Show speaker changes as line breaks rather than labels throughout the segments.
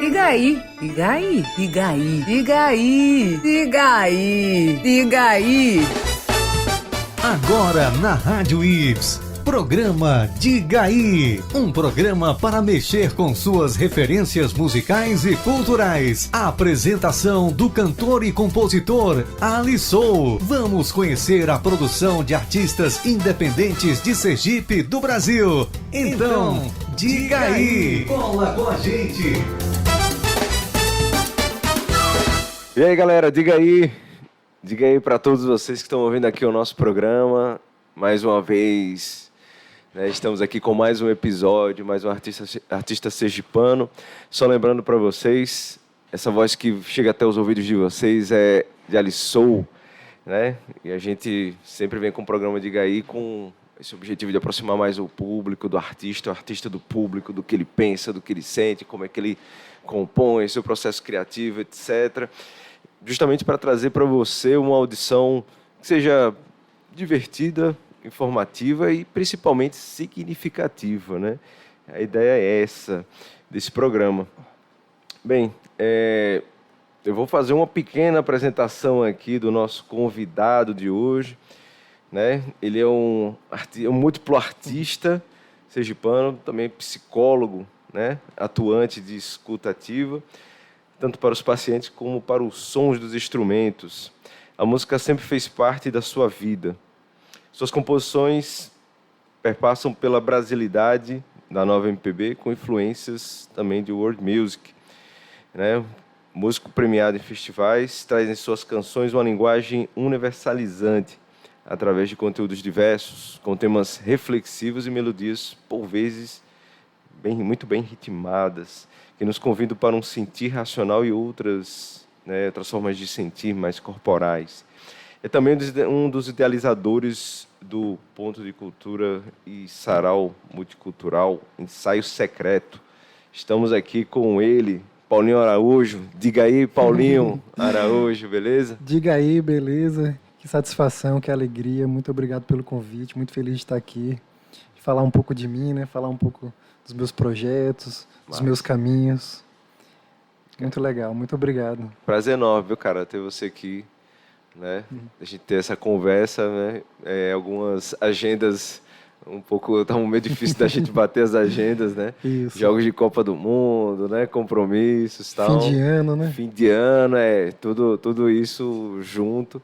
Liga aí, liga aí, liga aí, liga aí, liga aí, liga aí.
Agora na Rádio Ives, programa Diga Aí, um programa para mexer com suas referências musicais e culturais. A apresentação do cantor e compositor Alisson. Vamos conhecer a produção de artistas independentes de Sergipe do Brasil. Então, diga aí, cola com a gente.
E aí, galera, diga aí para todos vocês que estão ouvindo aqui o nosso programa. Mais uma vez, né, estamos aqui com mais um episódio, mais um artista sergipano. Só lembrando para vocês, essa voz que chega até os ouvidos de vocês é de Alisson, né? E a gente sempre vem com o programa Diga Aí com esse objetivo de aproximar mais o público do artista, o artista do público, do que ele pensa, do que ele sente, como é que ele compõe, seu processo criativo, etc. Justamente para trazer para você uma audição que seja divertida, informativa e principalmente significativa, né? A ideia é essa desse programa. Bem, eu vou fazer uma pequena apresentação aqui do nosso convidado de hoje, né? Ele é um múltiplo artista sergipano, também psicólogo, né? Atuante de escuta ativa, tanto para os pacientes como para os sons dos instrumentos. A música sempre fez parte da sua vida. Suas composições perpassam pela brasilidade da nova MPB, com influências também de world music, né? Músico premiado em festivais, traz em suas canções uma linguagem universalizante, através de conteúdos diversos, com temas reflexivos e melodias, por vezes, muito bem ritmadas, que nos convidam para um sentir racional e outras formas de sentir mais corporais. É também um dos idealizadores do Ponto de Cultura e Sarau Multicultural, Ensaio Secreto. Estamos aqui com ele, Paulinho Araújo. Diga aí, Paulinho Araújo, beleza?
Diga aí, beleza? Que satisfação, que alegria. Muito obrigado pelo convite, muito feliz de estar aqui. Falar um pouco de mim, né? Falar um pouco dos meus projetos, dos meus caminhos. Muito legal, muito obrigado.
Prazer enorme, viu, cara, ter você aqui, né? A gente ter essa conversa, né? Algumas agendas tá meio difícil da gente bater as agendas, né?
Isso.
Jogos de Copa do Mundo, né? Compromissos, tal.
Fim de ano, né?
Fim de ano, tudo isso junto.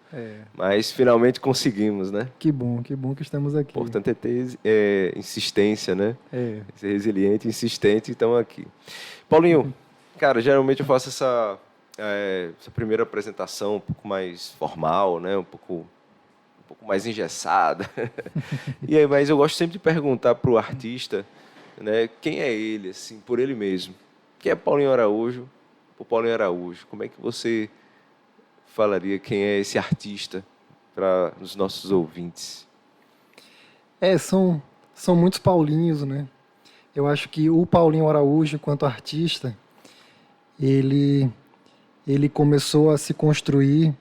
Mas finalmente conseguimos, né?
Que bom que estamos aqui.
O importante é ter insistência, né? Ser resiliente, insistente, e estamos aqui. Paulinho, cara, geralmente eu faço essa primeira apresentação um pouco mais formal, né? Um pouco mais engessada. Mas eu gosto sempre de perguntar para o artista, né, quem é ele, assim, por ele mesmo. Quem é Paulinho Araújo? Por Paulinho Araújo. Como é que você falaria quem é esse artista para os nossos ouvintes?
São muitos Paulinhos, né? Eu acho que o Paulinho Araújo, enquanto artista, ele começou a se construir,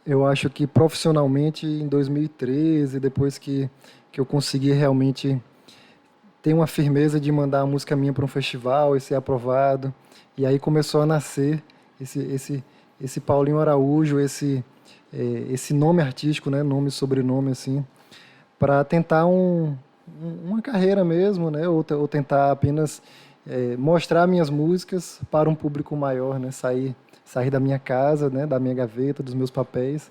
eu acho que profissionalmente em 2013, depois que eu consegui realmente ter uma firmeza de mandar a música minha para um festival e ser aprovado. E aí começou a nascer esse Paulinho Araújo, esse nome artístico, né, nome e sobrenome, assim, para tentar uma carreira mesmo, né, ou tentar apenas mostrar minhas músicas para um público maior, né, sair da minha casa, né, da minha gaveta, dos meus papéis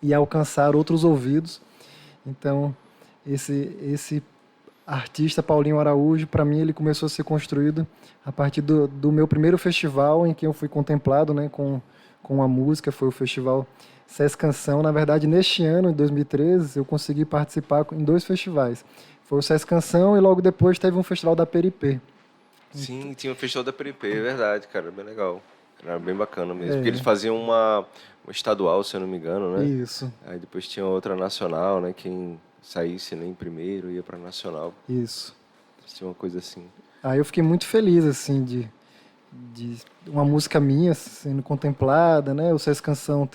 e alcançar outros ouvidos. Então, esse artista Paulinho Araújo, para mim, ele começou a ser construído a partir do meu primeiro festival em que eu fui contemplado, né, com a música, foi o festival SESC Canção. Na verdade, neste ano, em 2013, eu consegui participar em 2 festivais. Foi o SESC Canção e logo depois teve um festival da Peripê.
Sim, tinha o festival da Peripê, é verdade, cara, bem legal. Era bem bacana mesmo,
É.
porque eles faziam uma estadual, se eu não me engano, né?
Isso,
Aí depois tinha outra nacional, né? Quem saísse nem primeiro ia para nacional.
isso.
Tinha uma coisa assim.
Aí eu fiquei muito feliz, assim, de uma música minha sendo contemplada, né? O SESC Canção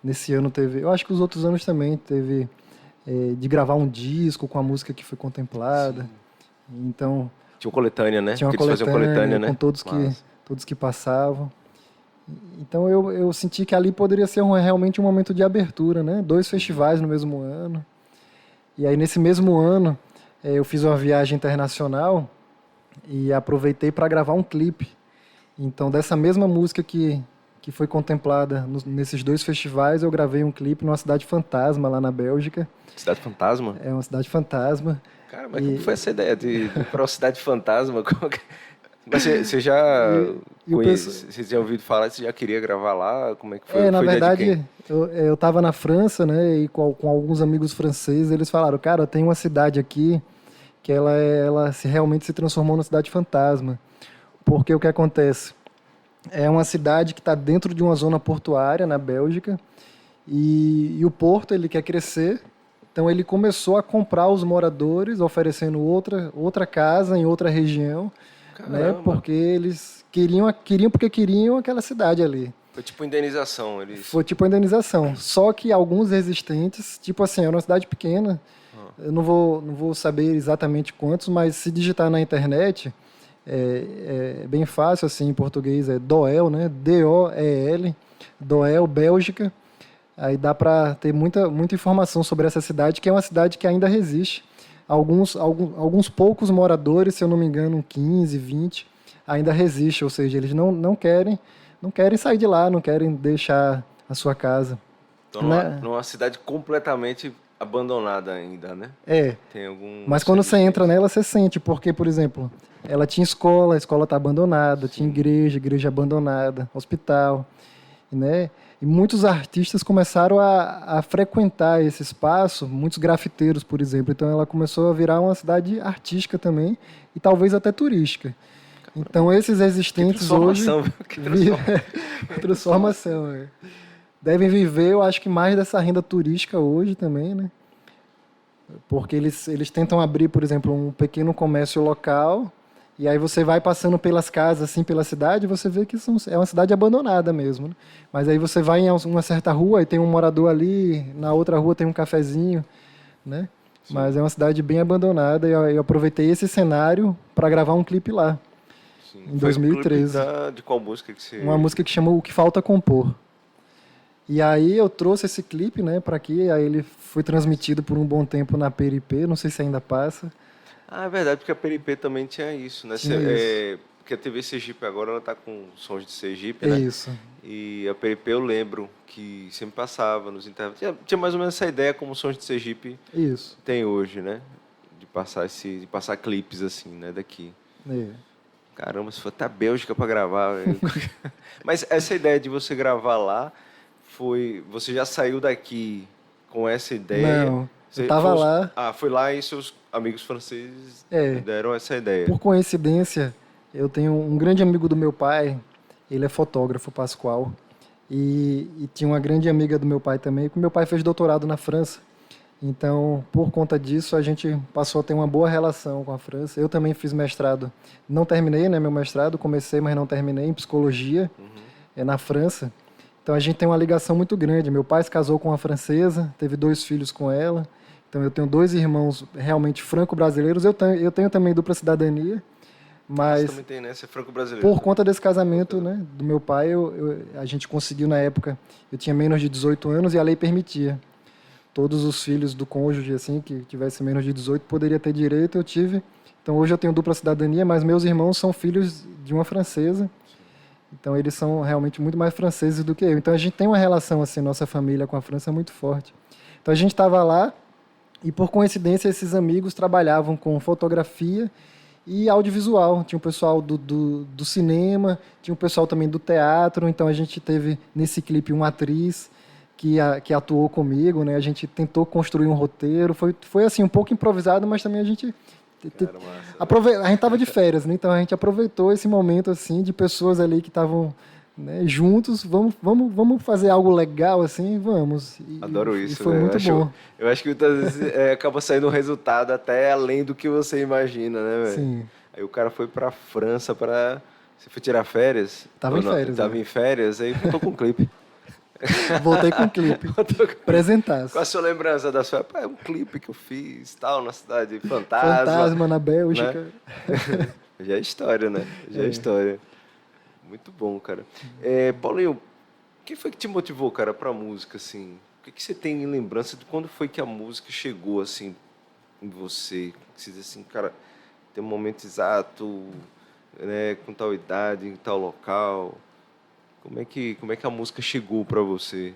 nesse ano teve, eu acho que os outros anos também teve, de gravar um disco com a música que foi contemplada.
Sim.
Então,
Tinha uma coletânea, né?
Tinha uma
Porque eles faziam coletânea, né?
com
Massa.
todos que passavam. Então eu senti que ali poderia ser realmente um momento de abertura, né? 2 festivais no mesmo ano. E aí nesse mesmo ano eu fiz uma viagem internacional e aproveitei para gravar um clipe. Então dessa mesma música que foi contemplada nesses 2 festivais, eu gravei um clipe numa cidade fantasma lá na Bélgica.
Cidade Fantasma?
É uma cidade fantasma.
Cara, mas como foi essa ideia de ir para uma cidade fantasma? Mas você já você já ouvido falar, você já queria gravar lá? Como é que foi?
Na
Foi ideia de
verdade, eu estava na França, né, e com alguns amigos franceses, eles falaram, cara, tem uma cidade aqui que ela realmente se transformou numa cidade fantasma. Porque o que acontece? É uma cidade que está dentro de uma zona portuária na Bélgica e o porto ele quer crescer, então ele começou a comprar os moradores, oferecendo outra casa em outra região, né, porque eles queriam porque queriam aquela cidade ali.
Foi tipo indenização.
Foi tipo indenização. Só que alguns resistentes, tipo assim, era uma cidade pequena, eu não vou saber exatamente quantos, mas se digitar na internet, é bem fácil, assim, em português, é Doel, né? D-O-E-L, Doel, Bélgica. Aí dá para ter muita informação sobre essa cidade, que é uma cidade que ainda resiste. Alguns poucos moradores, se eu não me engano, 15, 20, ainda resistem, ou seja, eles não querem sair de lá, não querem deixar a sua casa.
Então, numa cidade completamente abandonada ainda, né? Tem
mas quando você entra nela, você sente, porque, por exemplo, ela tinha escola, a escola está abandonada, tinha igreja abandonada, hospital, né? E muitos artistas começaram a frequentar esse espaço, muitos grafiteiros, por exemplo. Então ela começou a virar uma cidade artística também e talvez até turística. Então esses existentes hoje transformação. Devem viver, eu acho que mais dessa renda turística hoje também, né? Porque eles tentam abrir, por exemplo, um pequeno comércio local. E aí você vai passando pelas casas, assim, pela cidade, e você vê que é uma cidade abandonada mesmo, né? Mas aí você vai em uma certa rua e tem um morador ali, na outra rua tem um cafezinho, né? Sim. Mas é uma cidade bem abandonada e eu aproveitei esse cenário para gravar um clipe lá,
Sim.
em 2013.
De qual música que você...
Uma música que chama O Que Falta Compor. E aí eu trouxe esse clipe, né, para aqui, aí ele foi transmitido por um bom tempo na PRP, não sei se ainda passa.
Ah, é verdade, porque a PRP também tinha isso, né? Porque a TV Sergipe agora ela tá com sons de Sergipe, né?
Isso.
E a PRP eu lembro que sempre passava nos intervalos. Tinha mais ou menos essa ideia como sons de Sergipe tem hoje, né? De passar clipes assim, né? Daqui. Caramba, se for até a Bélgica para gravar. Mas essa ideia de você gravar lá você já saiu daqui com essa ideia?
Não. Eu estava lá.
Foi lá e seus amigos franceses deram essa ideia.
Por coincidência, eu tenho um grande amigo do meu pai, ele é fotógrafo, Pascoal, e tinha uma grande amiga do meu pai também, que meu pai fez doutorado na França. Então, por conta disso, a gente passou a ter uma boa relação com a França. Eu também fiz mestrado. Não terminei, né, meu mestrado, comecei, mas não terminei, em psicologia, na França. Então, a gente tem uma ligação muito grande. Meu pai se casou com uma francesa, teve 2 filhos com ela. Então, eu tenho 2 irmãos realmente franco-brasileiros. Eu tenho também dupla cidadania, mas...
Você também tem, né? Você é franco-brasileiro.
Por conta desse casamento, né, do meu pai, a gente conseguiu, na época, eu tinha menos de 18 anos e a lei permitia. Todos os filhos do cônjuge, assim, que tivesse menos de 18, poderia ter direito, eu tive. Então, hoje eu tenho dupla cidadania, mas meus irmãos são filhos de uma francesa. Então, eles são realmente muito mais franceses do que eu. Então, a gente tem uma relação, assim, nossa família com a França muito forte. Então, a gente estava lá e, por coincidência, esses amigos trabalhavam com fotografia e audiovisual. Tinha o pessoal do cinema, tinha o pessoal também do teatro. Então, a gente teve, nesse clipe, uma atriz que atuou comigo, né? A gente tentou construir um roteiro. Foi assim, um pouco improvisado, mas também a gente... A gente estava de férias, né? Então a gente aproveitou esse momento assim de pessoas ali que estavam, né, juntos. Vamos fazer algo legal assim, vamos.
Adoro isso.
E foi muito bom.
Eu acho que muitas vezes acaba saindo um resultado até além do que você imagina, né, velho?
Sim.
Aí o cara foi para França para... Você foi tirar férias?
Tava em férias.
Tava em férias, aí voltou com um clipe.
Voltei com o clipe. Apresentasse.
Qual a sua lembrança da sua? Pá, é um clipe que eu fiz, tal, na cidade Fantasma.
Fantasma na Bélgica.
Né? Já é história, né? Já é história. Muito bom, cara. Paulinho, o que foi que te motivou, cara, pra música, assim? O que você tem em lembrança de quando foi que a música chegou, assim, em você? Que você diz assim, cara, tem um momento exato, né, com tal idade, em tal local. Como é que a música chegou pra você?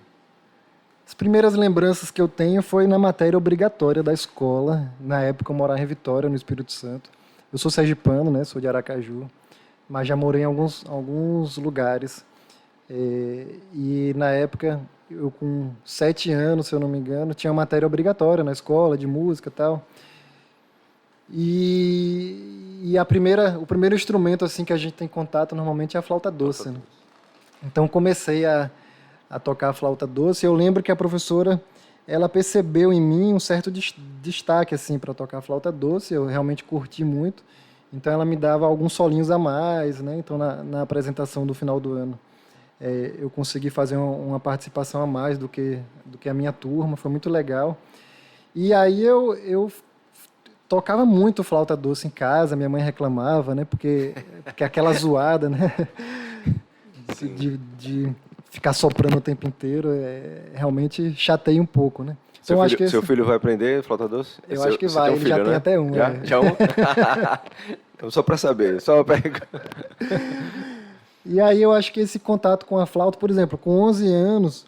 As primeiras lembranças que eu tenho foi na matéria obrigatória da escola. Na época eu morava em Vitória, no Espírito Santo. Eu sou sergipano, né? Sou de Aracaju, mas já morei em alguns lugares. E na época, eu com 7 anos, se eu não me engano, tinha uma matéria obrigatória na escola, de música e tal. E o primeiro instrumento assim que a gente tem contato normalmente é a flauta doce, né? Então comecei a tocar a flauta doce. Eu lembro que a professora, ela percebeu em mim um certo destaque assim para tocar a flauta doce. Eu realmente curti muito. Então ela me dava alguns solinhos a mais, né? Então na apresentação do final do ano, eu consegui fazer uma participação a mais do que a minha turma. Foi muito legal. E aí eu tocava muito flauta doce em casa. Minha mãe reclamava, né? Porque aquela zoada, né? De ficar soprando o tempo inteiro, realmente chateia um pouco, né? Então,
Seu filho vai aprender flauta doce?
Eu acho que vai, ele já tem até um.
Já um? Então, só para saber, só uma pergunta.
E aí eu acho que esse contato com a flauta, por exemplo, com 11 anos,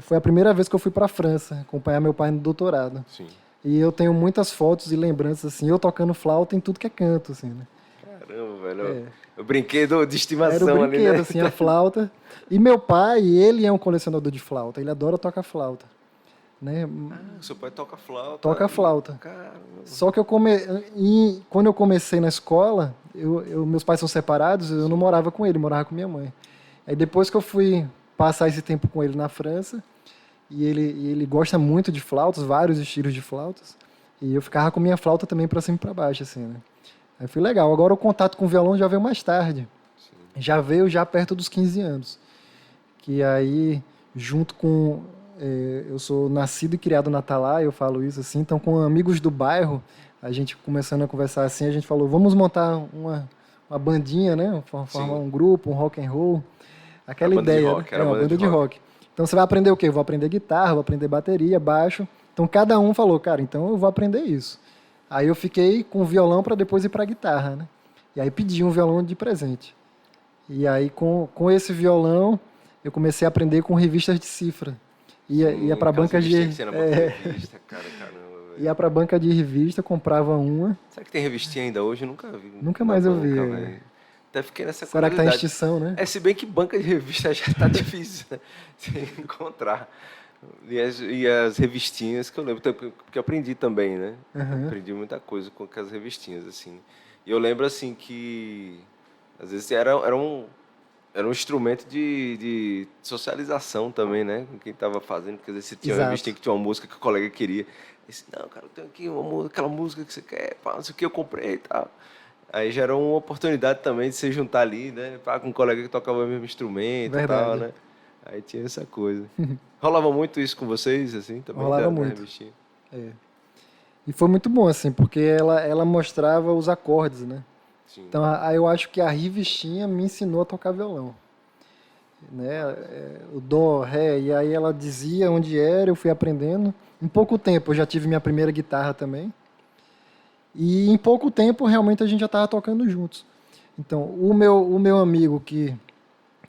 foi a primeira vez que eu fui para a França, acompanhar meu pai no doutorado.
Sim.
E eu tenho muitas fotos e lembranças, assim, eu tocando flauta em tudo que é canto, assim, né?
Caramba, velho. O brinquedo de estimação
Era o brinquedo,
ali, né?
assim, a flauta. E meu pai, ele é um colecionador de flauta, ele adora tocar flauta. Né?
Seu pai toca flauta.
Toca flauta.
Caramba.
Só que quando eu comecei na escola, meus pais são separados, eu não morava com ele, morava com minha mãe. Aí depois que eu fui passar esse tempo com ele na França, e ele gosta muito de flautas, vários estilos de flautas, e eu ficava com minha flauta também para cima e para baixo, assim, né? Aí foi legal. Agora o contato com o violão já veio mais tarde. Sim. Já veio perto dos 15 anos. Que aí, junto com... eu sou nascido e criado na Atalaia, eu falo isso assim. Então, com amigos do bairro, a gente começando a conversar assim, a gente falou, vamos montar uma bandinha, né? Formar um grupo, um rock and roll. Aquela ideia, né? Uma banda de rock. Então, você vai aprender o quê? Eu vou aprender guitarra, vou aprender bateria, baixo. Então, cada um falou, cara, então eu vou aprender isso. Aí eu fiquei com o violão para depois ir para a guitarra, né? E aí pedi um violão de presente. E aí com esse violão eu comecei a aprender com revistas de cifra. Ia para banca de
revista,
ia para banca de revista, comprava uma.
Será que tem revistinha ainda hoje? Eu nunca vi.
Nunca mais eu vi.
Até fiquei nessa
Será que tá em extinção, né?
Se bem que banca de revista já tá difícil, né? De encontrar. E as revistinhas que eu lembro, porque eu aprendi também, né?
Uhum.
Aprendi muita coisa com as revistinhas, assim. E eu lembro, assim, que às vezes era um instrumento de socialização também, né? Com quem estava fazendo, porque às vezes você tinha uma revistinha que tinha uma música que o colega queria. E disse, não, cara, eu tenho aqui aquela música que você quer, pá, não sei o que eu comprei e tal. Aí já era uma oportunidade também de se juntar ali, né? Com um colega que tocava o mesmo instrumento e tal, né? Aí tinha essa coisa. Rolava muito isso com vocês, assim, também?
Rolava muito. E foi muito bom, assim, porque ela mostrava os acordes, né? Sim. Então, eu acho que a revistinha me ensinou a tocar violão. Né? O dó, ré, e aí ela dizia onde era, eu fui aprendendo. Em pouco tempo, eu já tive minha primeira guitarra também. E em pouco tempo, realmente, a gente já estava tocando juntos. Então, o meu amigo que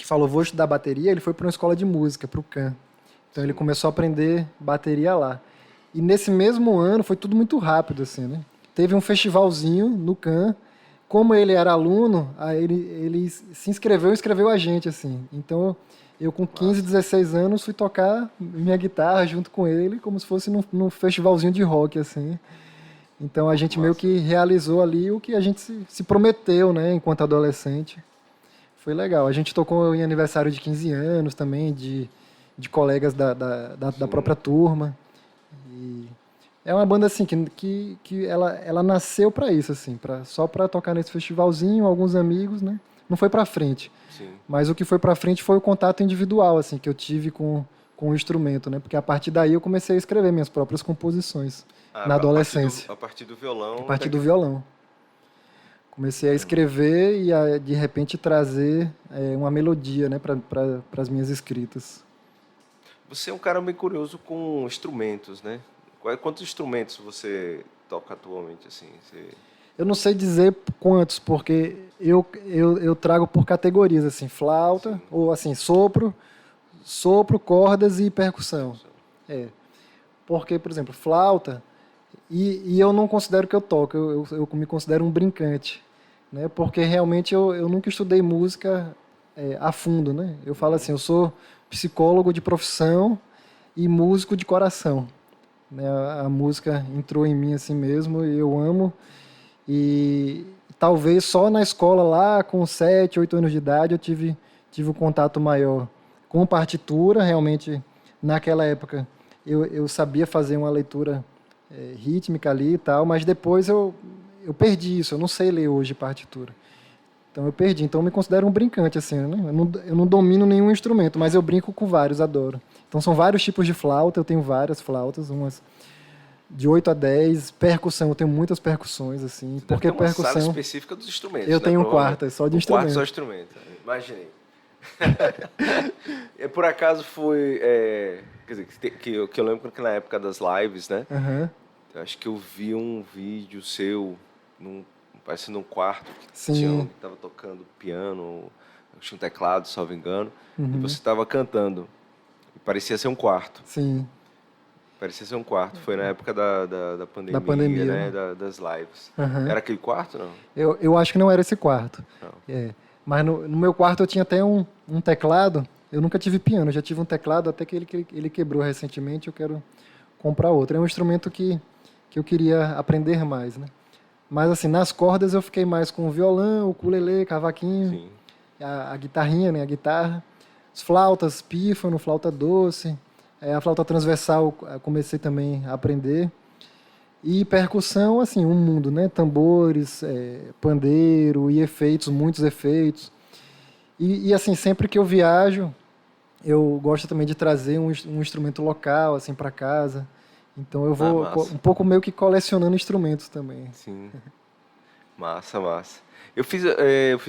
falou, vou estudar bateria, ele foi para uma escola de música, para o CAM. Então, ele começou a aprender bateria lá. E nesse mesmo ano, foi tudo muito rápido, assim, né? Teve um festivalzinho no CAM. Como ele era aluno, aí ele se inscreveu e inscreveu a gente, assim. Então, eu com 15, 16 anos, fui tocar minha guitarra junto com ele, como se fosse num festivalzinho de rock, assim. Então, a gente meio que realizou ali o que a gente se prometeu, né, enquanto adolescente. Foi legal. A gente tocou em aniversário de 15 anos também, de colegas da própria turma. E é uma banda assim que ela nasceu para isso, assim, só para tocar nesse festivalzinho, alguns amigos, né? Não foi para frente.
Sim.
Mas o que foi para frente foi o contato individual, assim, que eu tive com o instrumento, né? Porque a partir daí eu comecei a escrever minhas próprias composições na adolescência.
A partir do violão.
A partir do violão. Comecei a escrever e a, de repente, trazer uma melodia, né, para as minhas escritas.
Você é um cara bem curioso com instrumentos, né? Quantos instrumentos você toca atualmente, assim?
Eu não sei dizer quantos, porque eu trago por categorias, assim, flauta, sim, ou assim, sopro, cordas e percussão. Porque, por exemplo, flauta, e eu não considero que eu toco, eu me considero um brincante, né? Porque realmente eu nunca estudei música a fundo, né? Eu falo assim, eu sou psicólogo de profissão e músico de coração, né? A música entrou em mim assim mesmo e eu amo. E talvez só na escola lá, com 7, 8 anos de idade, eu tive um contato maior com partitura. Realmente, naquela época, eu sabia fazer uma leitura rítmica ali e tal, mas depois eu perdi isso, eu não sei ler hoje partitura. Então eu perdi, então eu me considero um brincante, assim, né? Eu não domino nenhum instrumento, mas eu brinco com vários, adoro. Então são vários tipos de flauta, eu tenho várias flautas, umas de 8 a 10, percussão, eu tenho muitas percussões, assim, porque
tem uma
percussão...
sala específica dos instrumentos,
eu tenho um quarto, é só de instrumento.
Quarto só de instrumento, imaginei. Por acaso foi, quer dizer, que eu lembro que na época das lives, né, eu acho que eu vi um vídeo seu, parece num quarto, que estava tocando piano, tinha um teclado, salvo engano, e você estava cantando, e parecia ser um quarto.
Sim.
Parecia ser um quarto. Foi na época da pandemia, né? Das lives. Era aquele quarto, não?
Eu acho que não era esse quarto. Mas no meu quarto eu tinha até um teclado. Eu nunca tive piano, eu já tive um teclado, até que ele quebrou recentemente, eu quero comprar outro. É um instrumento que eu queria aprender mais, né? Mas assim, nas cordas eu fiquei mais com o violão, o ukulele, cavaquinho, a guitarrinha, né? A guitarra, as flautas, pífano, flauta doce... a flauta transversal eu comecei também a aprender. E percussão, assim, um mundo, né? Tambores, pandeiro e efeitos, muitos efeitos. E assim, sempre que eu viajo, eu gosto também de trazer um instrumento local, assim, para casa. Então eu vou um pouco meio que colecionando instrumentos também.
Sim. Massa. Eu fiz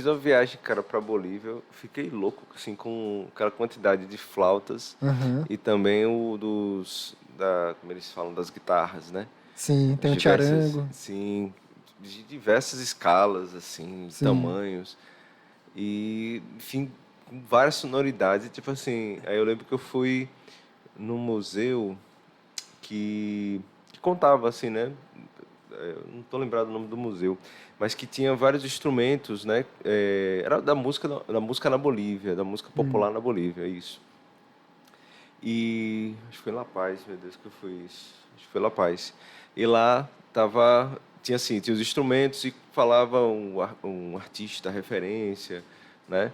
uma viagem, cara, pra Bolívia. Eu fiquei louco, assim, com aquela quantidade de flautas e também como eles falam, das guitarras, né?
Sim, tem o charango.
Sim, de diversas escalas, assim, tamanhos. E, enfim, com várias sonoridades. Tipo assim, aí eu lembro que eu fui num museu que contava, assim, né? Eu não estou lembrado do nome do museu, mas que tinha vários instrumentos, né? Era da música na Bolívia, da música popular na Bolívia, isso. E acho que foi em La Paz, meu Deus, que foi isso. Acho que foi La Paz. E lá tinha os instrumentos e falava um artista, referência, né?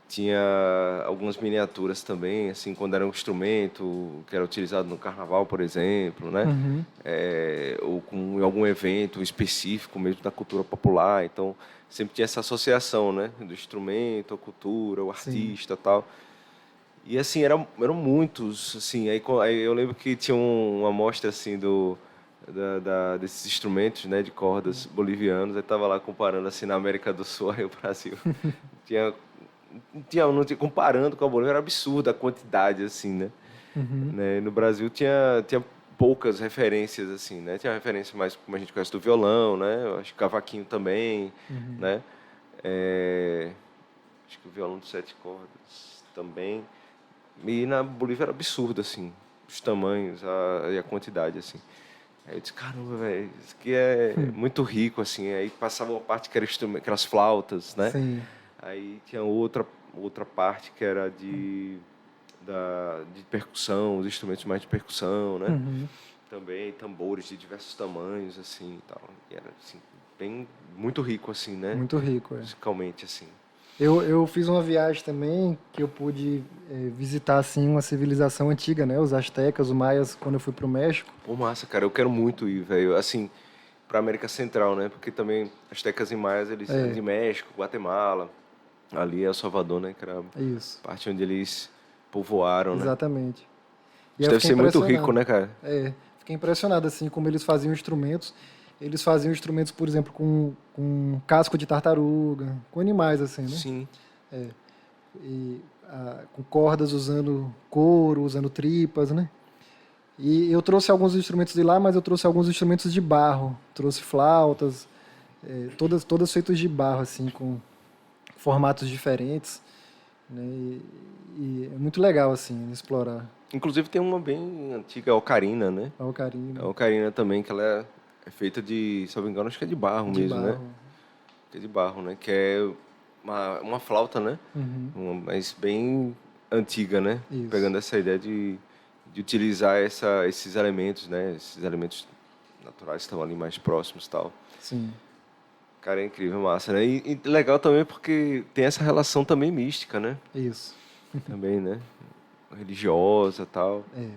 Tinha algumas miniaturas também, assim, quando era um instrumento que era utilizado no carnaval, por exemplo, né? Ou em algum evento específico mesmo da cultura popular. Então, sempre tinha essa associação, né? Do instrumento, a cultura, o artista e tal. E, assim, eram muitos, assim. Aí eu lembro que tinha uma amostra, assim, desses instrumentos, né? De cordas bolivianos. Aí estava lá comparando, assim, na América do Sul e o Brasil. Não tinha, comparando com a Bolívia, era absurda a quantidade, assim, né? Né? No Brasil tinha poucas referências, assim, né? Tinha referência mais, como a gente conhece, do violão, né? Eu acho que cavaquinho também, né? Acho que o violão de 7 cordas também. E na Bolívia era absurdo, assim, os tamanhos e a quantidade, assim. Aí eu disse, caramba, velho, isso aqui é muito rico, assim. Aí passava uma parte que era aquelas flautas, né?
Sim.
Aí tinha outra parte que era de percussão, os instrumentos mais de percussão, né? Também tambores de diversos tamanhos, assim, e tal. E era, assim, muito rico, assim, né?
Muito rico,
musicalmente, assim.
Eu fiz uma viagem também que eu pude visitar, assim, uma civilização antiga, né? Os astecas, os maias, quando eu fui pro México.
Pô, massa, cara, eu quero muito ir, velho. Assim, pra América Central, né? Porque também astecas e maias, eles são de México, Guatemala. Ali é o Salvador, né? Que era
Isso,
a parte onde eles povoaram, né?
exatamente. E
Isso
eu
deve
fiquei
ser muito
impressionado.
rico, né, cara?
Fiquei impressionado, assim, como eles faziam instrumentos. Eles faziam instrumentos, por exemplo, com casco de tartaruga, com animais, assim, né?
Sim.
Com cordas usando couro, usando tripas, né? E eu trouxe alguns instrumentos de lá, mas eu trouxe alguns instrumentos de barro. Trouxe flautas, todas feitas de barro, assim, com formatos diferentes, né? E é muito legal, assim, explorar
Inclusive tem uma bem antiga, a ocarina, né?
a ocarina
A ocarina também, que ela é feita de, se eu não me engano, acho que é de barro
de
mesmo, né?
barro.
Que é de barro, né? Que é uma flauta, né?
Uhum,
Mas bem antiga, né?
isso,
Pegando essa ideia de utilizar esses elementos, né? Esses elementos naturais que estão ali mais próximos e tal.
sim,
Cara, é incrível, massa, né? E legal também porque tem essa relação também mística, né?
isso.
Também, né? Religiosa e tal.
É.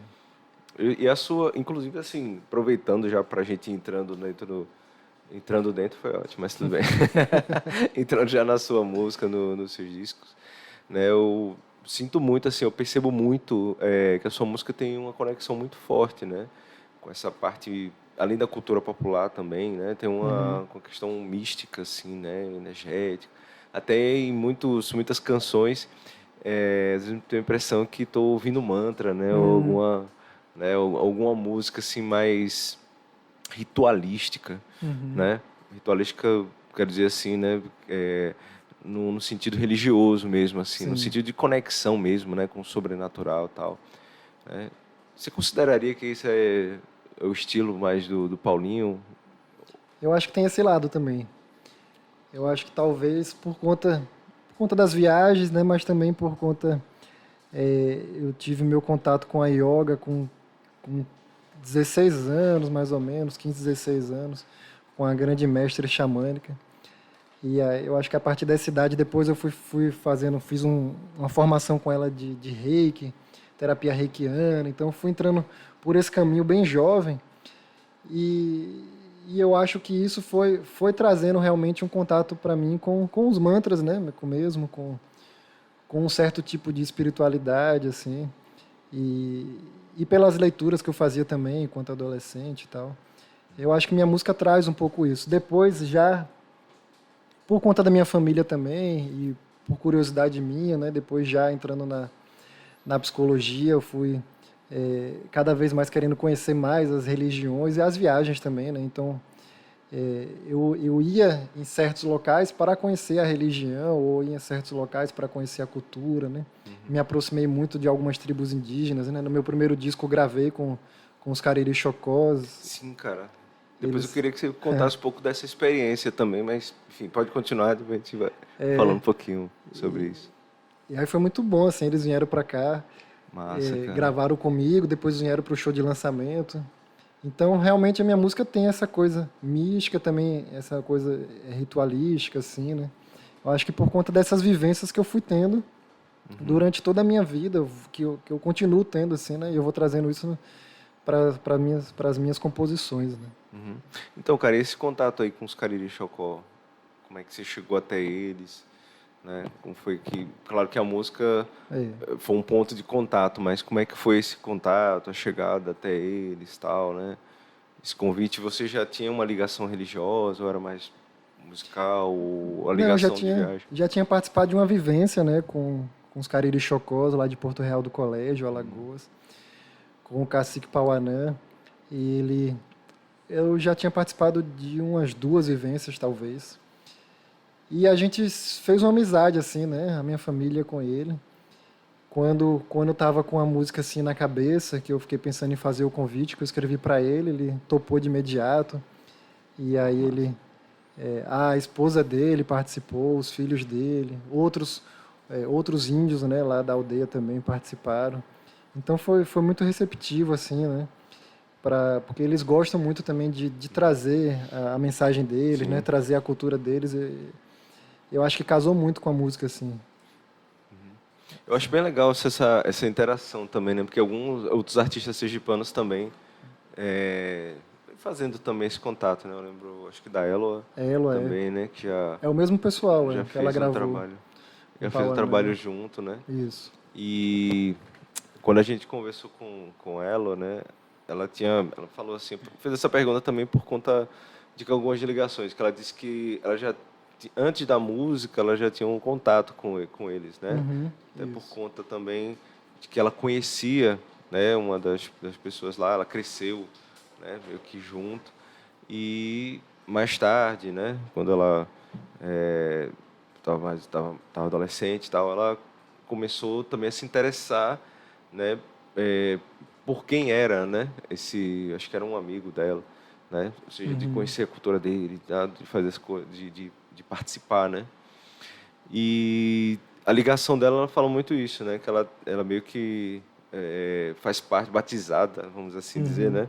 E a sua, inclusive, assim, aproveitando já pra gente ir entrando dentro foi ótimo, mas tudo bem. Entrando já na sua música, nos seus discos, né? Eu sinto muito, assim, eu percebo muito que a sua música tem uma conexão muito forte, né? Com essa parte, além da cultura popular também, né? Tem uma questão mística, assim, né? Energética. Até em muitas canções, às vezes eu tenho a impressão que estou ouvindo mantra, né? Ou alguma música, assim, mais ritualística,
Uhum,
né? Ritualística, quero dizer assim, né? No sentido religioso mesmo, assim, no
sim.
sentido de conexão mesmo, né? Com o sobrenatural e tal, né? Você consideraria que isso é o estilo mais do Paulinho?
Eu acho que tem esse lado também. Eu acho que talvez por conta das viagens, né, mas também por conta eu tive meu contato com a yoga com 16 anos, mais ou menos, 15, 16 anos, com a grande mestre xamânica. E eu acho que a partir dessa idade, depois eu fiz uma formação com ela de reiki, terapia reikiana. Então fui entrando por esse caminho bem jovem. E, e eu acho que isso foi trazendo realmente um contato para mim com os mantras, né? Com um certo tipo de espiritualidade, assim. E pelas leituras que eu fazia também, enquanto adolescente e tal. Eu acho que minha música traz um pouco isso. Depois, já por conta da minha família também, e por curiosidade minha, né? Depois, já entrando na psicologia, eu fui cada vez mais querendo conhecer mais as religiões e as viagens também, né? Então, eu ia em certos locais para conhecer a religião ou ia em certos locais para conhecer a cultura, né? Me aproximei muito de algumas tribos indígenas, né? No meu primeiro disco eu gravei com os Cariri Chocós.
Sim, cara. Depois eu
Eles,
queria que você contasse um pouco dessa experiência também, mas, enfim, pode continuar, depois a gente vai falando um pouquinho sobre isso.
e aí foi muito bom, assim, eles vieram para cá,
Massa, cara.
gravaram comigo, depois vieram para o show de lançamento. Então, realmente, a minha música tem essa coisa mística também, essa coisa ritualística, assim, né? Eu acho que por conta dessas vivências que eu fui tendo durante toda a minha vida, que eu continuo tendo, assim, né? E eu vou trazendo isso para as minhas composições, né?
Uhum. Então, cara, esse contato aí com os Cariri Chocó, como é que você chegou até eles, né? Como foi que, claro que a música
É.
foi um ponto de contato, mas como é que foi esse contato, a chegada até eles, tal, né? Esse convite, você já tinha uma ligação religiosa ou era mais musical ou a
Não, eu
ligação de viagem?
já tinha participado de uma vivência, né, com os Cariri Chocós, lá de Porto Real do Colégio, Alagoas, com o cacique Pauanã, e eu já tinha participado de umas 2 vivências, talvez, e a gente fez uma amizade, assim, né, a minha família com ele. Quando eu estava com a música assim na cabeça, que eu fiquei pensando em fazer o convite, que eu escrevi para ele topou de imediato, e aí a esposa dele participou, os filhos dele, outros índios, né, lá da aldeia também participaram. Então foi muito receptivo, assim, né? Porque eles gostam muito também de trazer a mensagem deles, né?
Sim.
Trazer a cultura deles. E eu acho que casou muito com a música, assim.
Eu acho bem legal essa interação também, né? Porque alguns outros artistas sergipanos também fazendo também esse contato, né? Eu lembro, acho que da Eloa
Ela
também, né? Que já,
é o mesmo pessoal
já
que ela
fez um
gravou.
trabalho. Já fez
Paulo
um trabalho
André.
junto, né?
Isso.
E quando a gente conversou com ela, né? Ela falou assim, fez essa pergunta também por conta de algumas ligações, que ela disse que ela já antes da música ela já tinha um contato com eles, né?
Uhum,
Até por
isso.
conta também de que ela conhecia, né, uma das pessoas lá, ela cresceu, né, meio que junto. E mais tarde, né, quando ela estava adolescente e tal, ela começou também a se interessar, né, por quem era, né, acho que era um amigo dela, né, ou seja, de conhecer a cultura dele, tá, de fazer as coisas, de participar, né. E a ligação dela, ela fala muito isso, né, que ela meio que faz parte, batizada, vamos assim dizer, né,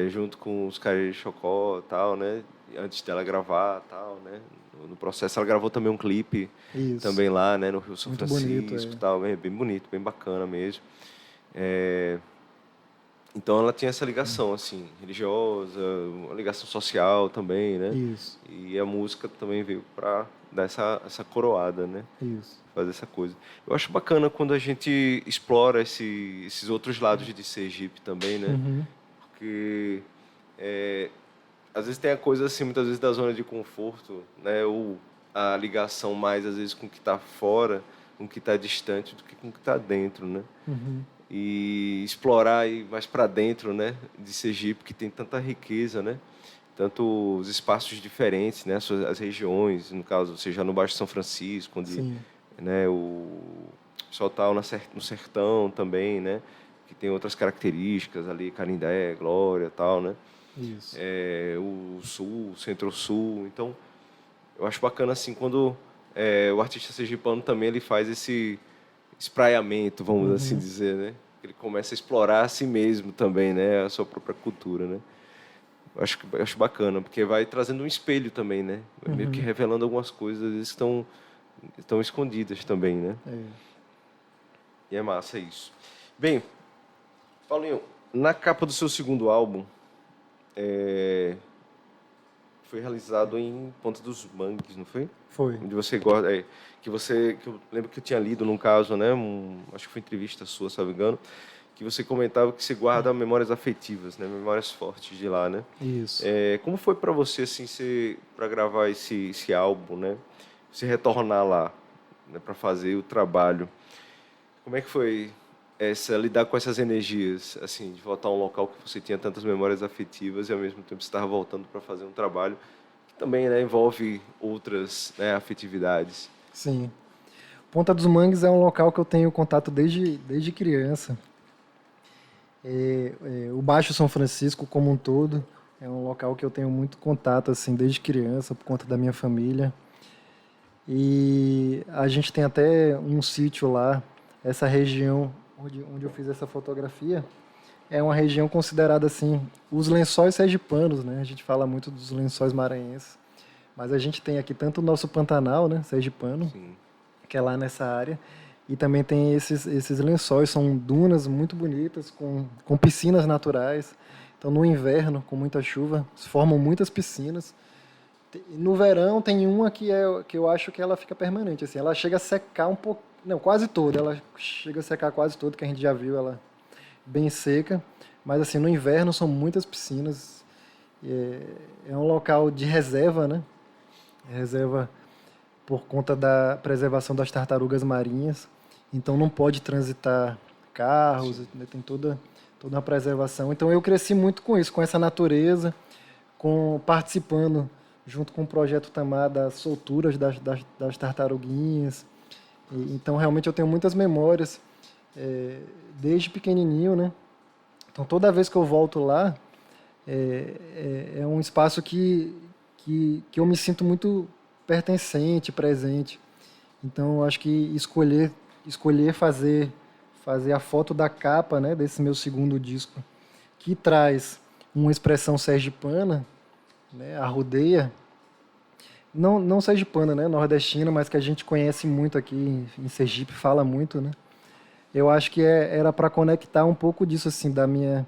junto com os Carreiros de Chocó, tal, né, antes dela gravar, tal, né. No processo ela gravou também um clipe
Isso.
também lá, né, no Rio São
Muito
Francisco,
bonito,
tal, bem bonito, bem bacana mesmo. Então ela tinha essa ligação assim, religiosa, uma ligação social também, né?
Isso.
E a música também veio para dar essa coroada, né?
Isso.
Fazer essa coisa. Eu acho bacana quando a gente explora esses outros lados de Sergipe também, né? Porque às vezes tem a coisa assim, muitas vezes da zona de conforto, né? Ou a ligação mais às vezes com o que está fora, com o que está distante, do que com o que está dentro, né? E explorar ir mais para dentro, né? De Sergipe, que tem tanta riqueza, né? Tanto os espaços diferentes, né? As regiões, no caso, seja no Baixo São Francisco, onde
Sim.
né, o pessoal está no sertão também, né? Que tem outras características ali, Canindé, Glória, tal, né?
Isso.
O Sul, Centro-Sul. Então, eu acho bacana assim quando o artista sergipano também ele faz esse espraiamento, vamos assim dizer, né? Ele começa a explorar a si mesmo também, né? A sua própria cultura, né? Eu acho bacana, porque vai trazendo um espelho também, né? Meio que revelando algumas coisas, às vezes estão escondidas também, né? E é massa isso. Bem, Paulinho, na capa do seu segundo álbum, foi realizado em Ponta dos Mangues, não foi?
Foi.
Onde você gosta, que eu lembro que eu tinha lido num caso, né? Acho que foi entrevista sua, se não me engano, que você comentava que você guarda memórias afetivas, né? Memórias fortes de lá, né?
Isso.
Como foi para você assim, para gravar esse álbum, né? Você retornar lá, né? Para fazer o trabalho. Como é que foi lidar com essas energias, assim, de voltar a um local que você tinha tantas memórias afetivas e ao mesmo tempo você estava voltando para fazer um trabalho que também, né, envolve outras, né, afetividades?
Sim. Ponta dos Mangues é um local que eu tenho contato desde criança. O Baixo São Francisco como um todo é um local que eu tenho muito contato assim desde criança por conta da minha família. E a gente tem até um sítio lá, essa região onde eu fiz essa fotografia é uma região considerada assim os lençóis sergipanos, né? A gente fala muito dos lençóis maranhenses, mas a gente tem aqui tanto o nosso Pantanal, né, sergipano,
Sim.
que é lá nessa área, e também tem esses lençóis, são dunas muito bonitas, com piscinas naturais. Então, no inverno, com muita chuva, se formam muitas piscinas. No verão, tem uma que eu acho que ela fica permanente. Assim, ela chega a secar um pouco, não, quase toda. Ela chega a secar quase toda, que a gente já viu ela bem seca. Mas, assim, no inverno, são muitas piscinas. É um local de reserva, né? Reserva por conta da preservação das tartarugas marinhas. Então não pode transitar carros, né? Tem toda uma preservação. Então eu cresci muito com isso, com essa natureza, participando junto com o Projeto Tamar das solturas das tartaruguinhas. Então realmente eu tenho muitas memórias desde pequenininho, né? Então toda vez que eu volto lá, é um espaço que eu me sinto muito pertencente, presente. Então eu acho que escolher fazer a foto da capa, né, desse meu segundo disco, que traz uma expressão sergipana, né, a rodeia, não sergipana, né, nordestina, mas que a gente conhece muito aqui em Sergipe, fala muito, né. Eu acho que era para conectar um pouco disso, assim, da minha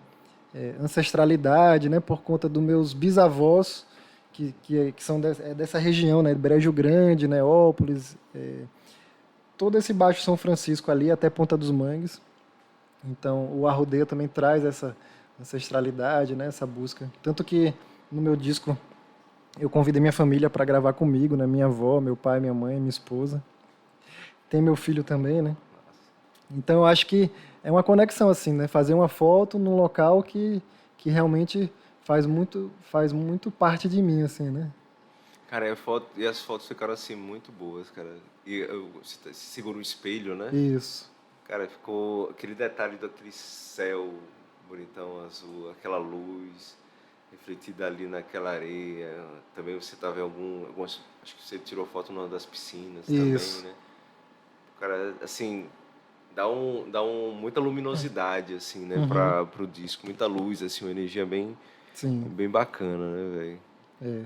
ancestralidade, né, por conta dos meus bisavós, que são dessa região, né, Brejo Grande, Neópolis, todo esse Baixo São Francisco ali até Ponta dos Mangues. Então, o arrodeio também traz essa ancestralidade, né? Essa busca. Tanto que no meu disco eu convidei minha família para gravar comigo, né? Minha avó, meu pai, minha mãe, minha esposa. Tem meu filho também, né? Então, eu acho que é uma conexão, assim, né? Fazer uma foto num local que realmente faz muito parte de mim, assim, né?
Cara, e as fotos ficaram assim muito boas, cara. E você segura um espelho, né?
Isso.
Cara, ficou aquele detalhe daquele céu bonitão azul, aquela luz refletida ali naquela areia. Também você estava em algumas, acho que você tirou foto numa das piscinas
Isso.
também, né? Cara, assim, dá muita luminosidade assim, né, pro disco, muita luz assim, uma energia
Sim.
bem bacana, né, velho?
É.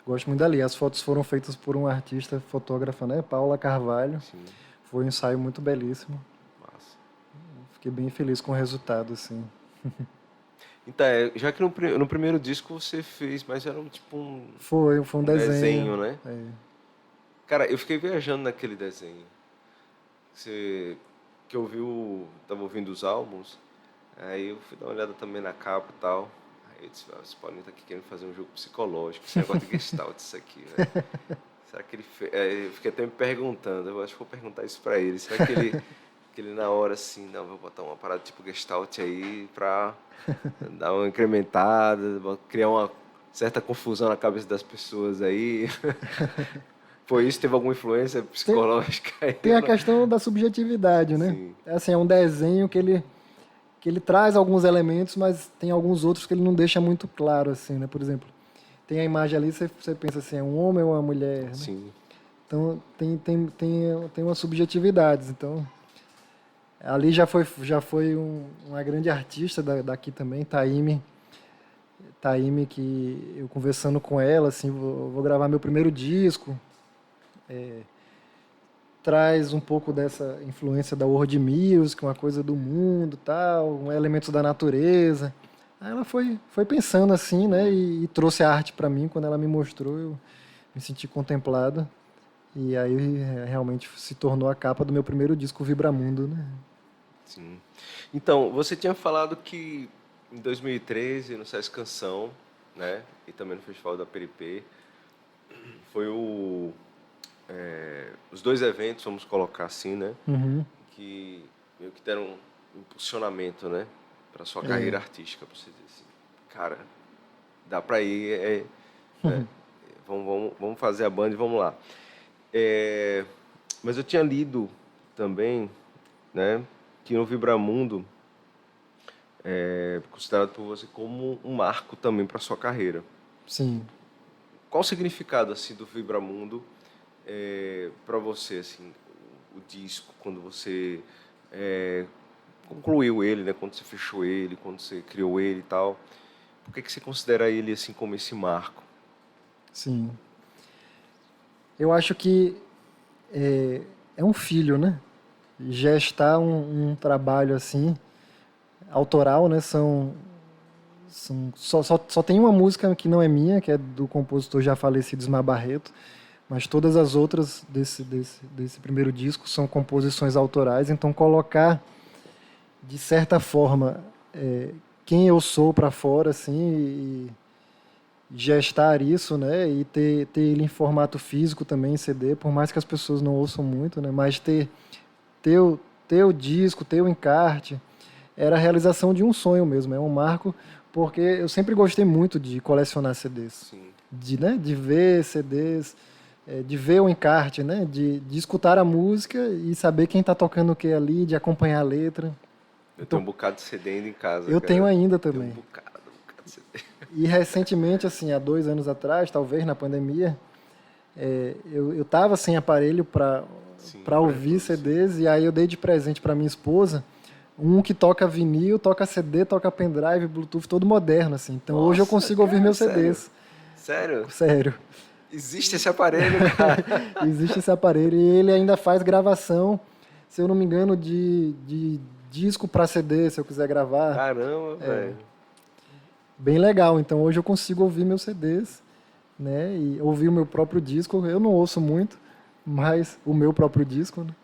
Gosto muito dali. As fotos foram feitas por um artista fotógrafa, né? Paula Carvalho.
Sim.
Foi um ensaio muito belíssimo.
Massa.
Fiquei bem feliz com o resultado, assim.
Então, já que no primeiro disco você fez, mas era tipo um
Foi um
desenho, né?
É.
Cara, eu fiquei viajando naquele desenho. Que tava ouvindo os álbuns, aí eu fui dar uma olhada também na capa e tal. Aí eu disse, esse Paulinho tá aqui querendo fazer um jogo psicológico, esse negócio de Gestalt, isso aqui, velho. Será que ele fez? Eu fiquei até me perguntando, eu acho que vou perguntar isso pra ele. Será que ele na hora assim, não, vou botar uma parada tipo Gestalt aí pra dar uma incrementada, criar uma certa confusão na cabeça das pessoas aí. Foi isso? Teve alguma influência psicológica aí?
Tem a questão da subjetividade, né?
Sim.
Assim, é um desenho que ele traz alguns elementos, mas tem alguns outros que ele não deixa muito claro, assim, né? Por exemplo, tem a imagem ali, você pensa assim, é um homem ou uma mulher, né?
Sim.
Então, tem umas subjetividades. Então, ali já foi uma grande artista daqui também, Taíme, que eu conversando com ela, assim, vou gravar meu primeiro disco, traz um pouco dessa influência da world music, uma coisa do mundo, tal, elementos da natureza. Aí ela foi pensando assim, né, e trouxe a arte para mim. Quando ela me mostrou, eu me senti contemplado. E aí realmente se tornou a capa do meu primeiro disco, Vibramundo, né?
Sim. Então, você tinha falado que em 2013, no SESC Canção, né, e também no Festival da Peripê, foi os dois eventos, vamos colocar assim, né, que meio que deram um impulsionamento, né, para sua carreira artística, para você dizer assim, cara, dá para ir, né, vamos fazer a banda e vamos lá. Mas eu tinha lido também, né, que no Vibramundo é considerado por você como um marco também para sua carreira.
Sim.
Qual o significado assim do Vibramundo para você, assim, o disco, quando você concluiu ele, né, quando você fechou ele, quando você criou ele e tal? Por que você considera ele assim como esse marco?
Sim. Eu acho que é um filho, né? Gestar um trabalho assim, autoral, né? Só tem uma música que não é minha, que é do compositor já falecido Ismar Barreto, mas todas as outras desse primeiro disco são composições autorais. Então, colocar, de certa forma, quem eu sou para fora, assim, e gestar isso, né? E ter ele em formato físico também, em CD, por mais que as pessoas não ouçam muito, né? Mas ter o disco, ter o encarte, era a realização de um sonho mesmo, é um marco, porque eu sempre gostei muito de colecionar CDs.
Sim.
De ver CDs, de ver o encarte, né? De escutar a música e saber quem está tocando o que ali, de acompanhar a letra.
Eu tenho um bocado de CD ainda em casa.
Eu
cara.
tenho ainda
Tenho
também.
um bocado de CD.
E recentemente, assim, há 2 anos atrás, talvez na pandemia, eu estava sem aparelho para ouvir CDs, e aí eu dei de presente para minha esposa um que toca vinil, toca CD, toca pendrive, Bluetooth, todo moderno, assim. Então hoje eu consigo ouvir meus CDs.
Sério?
Sério.
Existe esse aparelho, cara?
Existe esse aparelho e ele ainda faz gravação, se eu não me engano, de disco para CD, se eu quiser gravar.
Caramba, velho.
Bem legal. Então hoje eu consigo ouvir meus CDs, né? E ouvir o meu próprio disco. Eu não ouço muito, mas o meu próprio disco, né?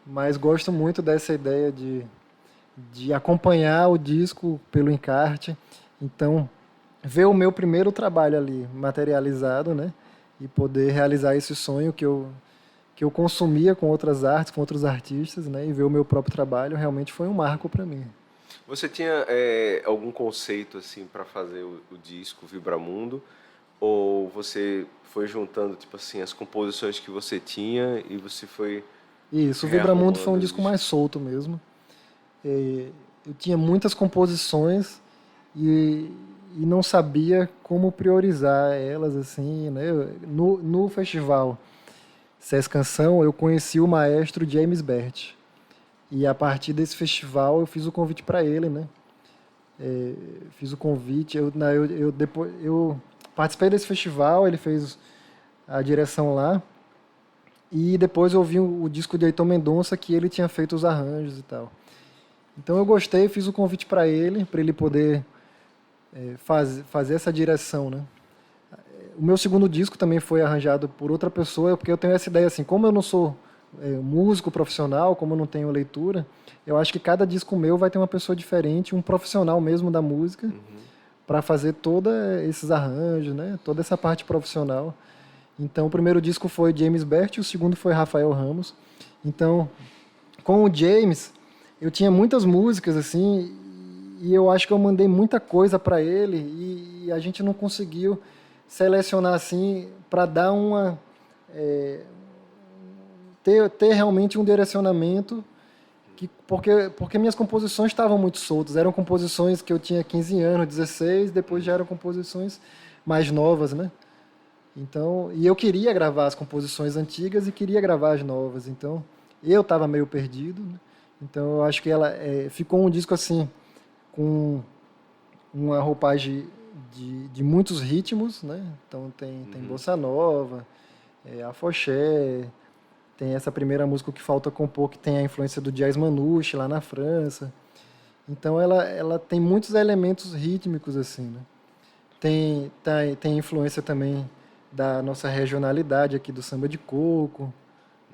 mas gosto muito dessa ideia de acompanhar o disco pelo encarte. Então, ver o meu primeiro trabalho ali materializado, né? E poder realizar esse sonho que eu consumia com outras artes, com outros artistas, né? E ver o meu próprio trabalho realmente foi um marco para mim.
Você tinha algum conceito assim para fazer o disco Vibramundo? Ou você foi juntando tipo assim as composições que você tinha e você foi
Isso, o Vibramundo foi um
rearrumando
disco
isso?
mais solto mesmo. Eu tinha muitas composições e, e não sabia como priorizar elas assim, né? No festival Sesc Canção eu conheci o maestro James Bert e a partir desse festival eu fiz o convite para ele, né? Fiz o convite, eu participei desse festival, ele fez a direção lá e depois eu ouvi o disco de Heitor Mendonça que ele tinha feito os arranjos e tal. Então eu gostei, fiz o convite para ele poder fazer essa direção, né? O meu segundo disco também foi arranjado por outra pessoa, porque eu tenho essa ideia assim, como eu não sou músico profissional, como eu não tenho leitura, eu acho que cada disco meu vai ter uma pessoa diferente, um profissional mesmo da música, para fazer todos esses arranjos, né? Toda essa parte profissional. Então o primeiro disco foi James Bert, o segundo foi Rafael Ramos. Então, com o James, eu tinha muitas músicas assim, e eu acho que eu mandei muita coisa para ele e a gente não conseguiu selecionar assim para dar uma ter realmente um direcionamento porque minhas composições estavam muito soltas, eram composições que eu tinha 15 anos, 16, depois já eram composições mais novas, né? Então, e eu queria gravar as composições antigas e queria gravar as novas, então eu estava meio perdido, né? Então eu acho que ela ficou um disco assim com uma roupagem de muitos ritmos, né? Então tem bossa nova, afoxé, tem essa primeira música que falta compor que tem a influência do jazz manouche lá na França. Então ela tem muitos elementos rítmicos assim, né? Tem influência também da nossa regionalidade aqui do samba de coco,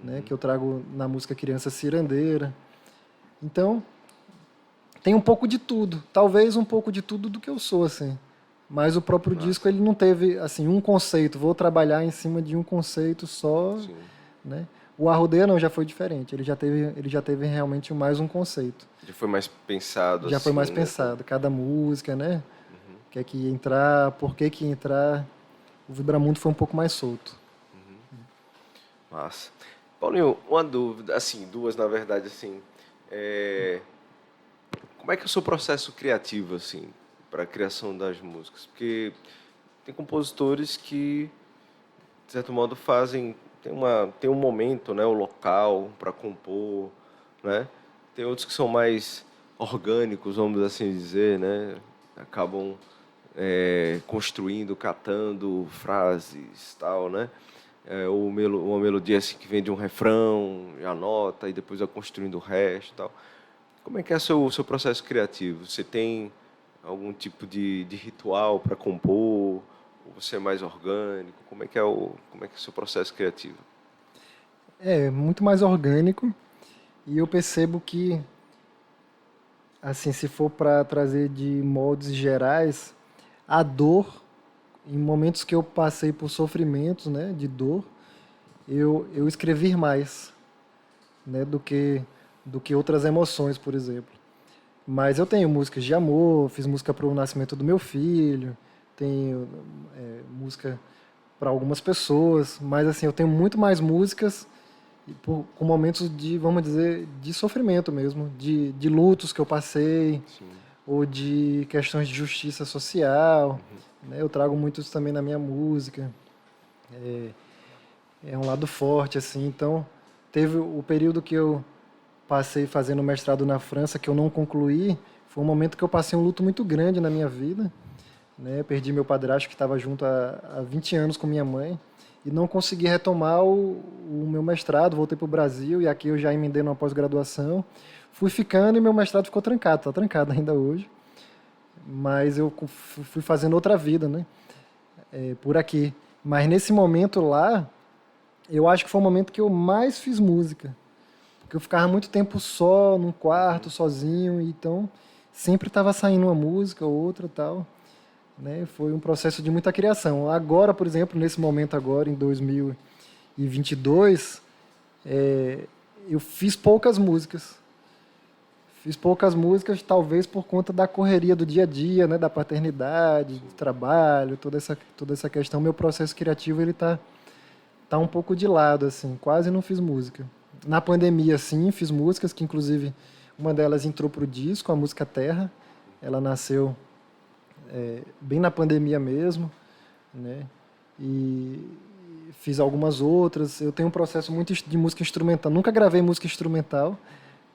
né? Que eu trago na música Criança Cirandeira. Então tem um pouco de tudo, talvez um pouco de tudo do que eu sou assim. Mas o próprio disco ele não teve assim um conceito, vou trabalhar em cima de um conceito só,
Sim.
né? O Arrudeia não, já foi diferente, ele já teve realmente mais um conceito.
Já foi mais pensado
Já foi
assim,
mais
né?
pensado, cada música, né? Quer que ia entrar, por que ia entrar. O Vibramundo foi um pouco mais solto.
Massa. Paulinho, uma dúvida, assim, duas na verdade, assim, como é que é o seu processo criativo, assim, para a criação das músicas? Porque tem compositores que, de certo modo, tem um momento, né, o local para compor, né? Tem outros que são mais orgânicos, vamos assim dizer, né? Acabam construindo, catando frases, tal, né? Ou uma melodia assim, que vem de um refrão, já anota, e depois vai construindo o resto, tal. Como é que é o seu processo criativo? Você tem algum tipo de ritual para compor? Ou você é mais orgânico? Como é que é o seu processo criativo?
É muito mais orgânico e eu percebo que, assim, se for para trazer de moldes gerais, a dor, em momentos que eu passei por sofrimentos, né, de dor, eu escrevi mais, né, do que outras emoções, por exemplo. Mas eu tenho músicas de amor, fiz música para o nascimento do meu filho, tenho música para algumas pessoas, mas assim, eu tenho muito mais músicas com momentos de, vamos dizer, de sofrimento mesmo, de lutos que eu passei,
Sim.
ou de questões de justiça social, né? Eu trago muitos também na minha música. É um lado forte, assim. Então, teve o período que eu passei fazendo mestrado na França, que eu não concluí, foi um momento que eu passei um luto muito grande na minha vida, né? Perdi meu padrasto, que estava junto há 20 anos com minha mãe, e não consegui retomar o meu mestrado, voltei para o Brasil, e aqui eu já emendei numa pós-graduação. Fui ficando e meu mestrado ficou trancado, está trancado ainda hoje. Mas eu fui fazendo outra vida, né? Por aqui. Mas nesse momento lá, eu acho que foi o momento que eu mais fiz música. Porque eu ficava muito tempo só, num quarto, sozinho, então sempre estava saindo uma música ou outra e tal. Né? Foi um processo de muita criação. Agora, por exemplo, nesse momento agora, em 2022, eu fiz poucas músicas. Fiz poucas músicas, talvez por conta da correria do dia a dia, né? Da paternidade, do trabalho, toda essa questão. Meu processo criativo ele tá um pouco de lado, assim, quase não fiz música. Na pandemia, sim, fiz músicas, que inclusive uma delas entrou pro disco, a música Terra. Ela nasceu bem na pandemia mesmo, né? E fiz algumas outras. Eu tenho um processo muito de música instrumental. Nunca gravei música instrumental,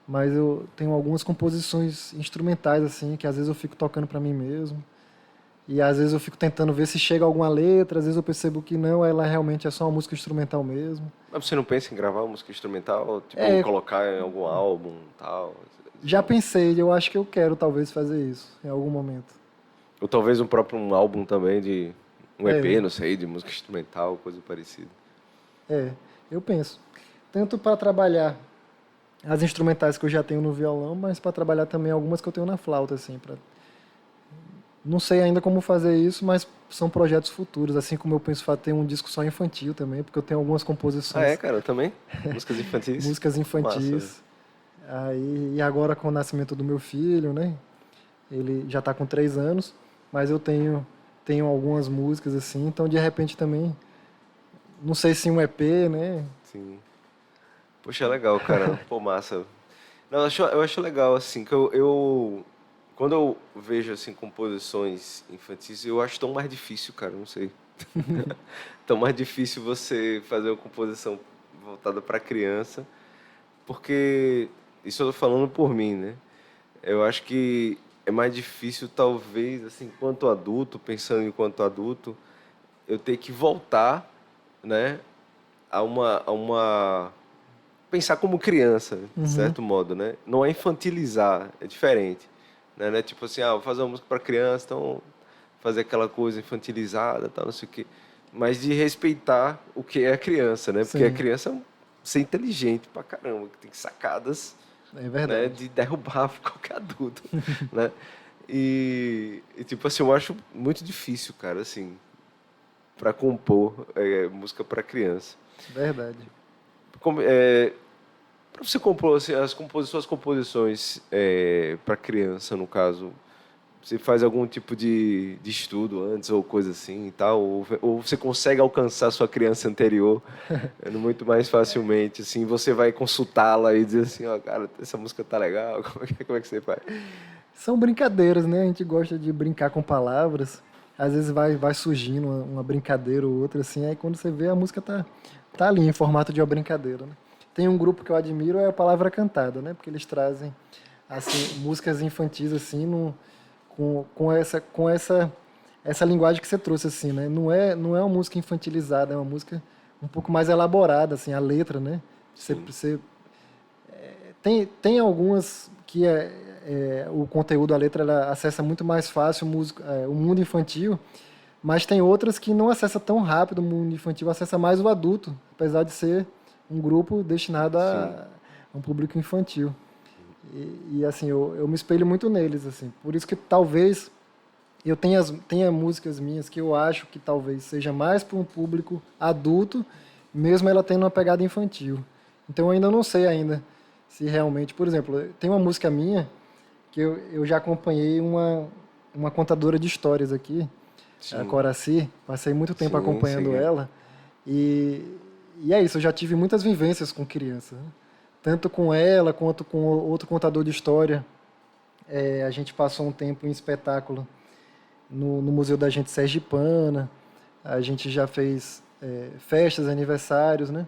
mas eu tenho algumas composições instrumentais, assim, que às vezes eu fico tocando para mim mesmo. E às vezes eu fico tentando ver se chega alguma letra, às vezes eu percebo que não, ela realmente é só uma música instrumental mesmo.
Mas você não pensa em gravar uma música instrumental? Tipo, colocar em algum álbum e tal?
Já pensei, eu acho que eu quero talvez fazer isso em algum momento.
Ou talvez um próprio álbum também de um EP, não sei, de música instrumental, coisa parecida.
Eu penso. Tanto para trabalhar as instrumentais que eu já tenho no violão, mas para trabalhar também algumas que eu tenho na flauta, assim. Não sei ainda como fazer isso, mas são projetos futuros, assim como eu penso em ter um disco só infantil também, porque eu tenho algumas composições.
Cara, também? Músicas infantis?
Músicas infantis. E agora com o nascimento do meu filho, né? Ele já está com 3 anos, mas eu tenho algumas músicas assim, então de repente também, não sei se um EP, né?
Sim. Poxa, legal, cara. Pô, massa. Não, eu acho legal, assim, que quando eu vejo, assim, composições infantis, eu acho tão mais difícil, cara, não sei. Tão mais difícil você fazer uma composição voltada para criança, porque, isso eu tô falando por mim, né? Eu acho que é mais difícil, talvez, assim, enquanto adulto, pensando enquanto adulto, eu ter que voltar, né, a uma pensar como criança, de certo modo, né? Não é infantilizar, é diferente, né? Não é tipo assim, vou fazer uma música para criança, então fazer aquela coisa infantilizada, tal, não sei o quê, mas de respeitar o que é a criança, né? Porque a criança é ser inteligente pra caramba, que tem sacadas, né, de derrubar qualquer adulto, né? E tipo assim, eu acho muito difícil, cara, assim, para compor música para criança.
Verdade.
Para você compor assim, suas composições para criança, no caso, você faz algum tipo de estudo antes ou coisa assim e tal, ou você consegue alcançar sua criança anterior muito mais facilmente, assim, você vai consultá-la e dizer assim, cara, essa música tá legal, como é que você faz?
São brincadeiras, né? A gente gosta de brincar com palavras. Às vezes vai surgindo uma brincadeira ou outra, assim, aí quando você vê a música tá ali em formato de uma brincadeira, né? Tem um grupo que eu admiro, é a Palavra Cantada, né? Porque eles trazem assim, músicas infantis assim, com essa linguagem que você trouxe, assim, né? Não é uma música infantilizada, é uma música um pouco mais elaborada, assim, a letra, né? Tem algumas que o conteúdo, a letra, ela acessa muito mais fácil o mundo infantil, mas tem outras que não acessa tão rápido o mundo infantil, acessa mais o adulto, apesar de ser um grupo destinado a um público infantil. E assim, eu me espelho muito neles, assim. Por isso que talvez eu tenha músicas minhas que eu acho que talvez seja mais para um público adulto, mesmo ela tendo uma pegada infantil. Então eu ainda não sei ainda se realmente... Por exemplo, tem uma música minha que eu já acompanhei uma contadora de histórias aqui, a Coraci. Passei muito tempo acompanhando ela. E é isso, eu já tive muitas vivências com criança, né? Tanto com ela quanto com outro contador de história. A gente passou um tempo em espetáculo no Museu da Gente Sergipana. A gente já fez festas, aniversários, né?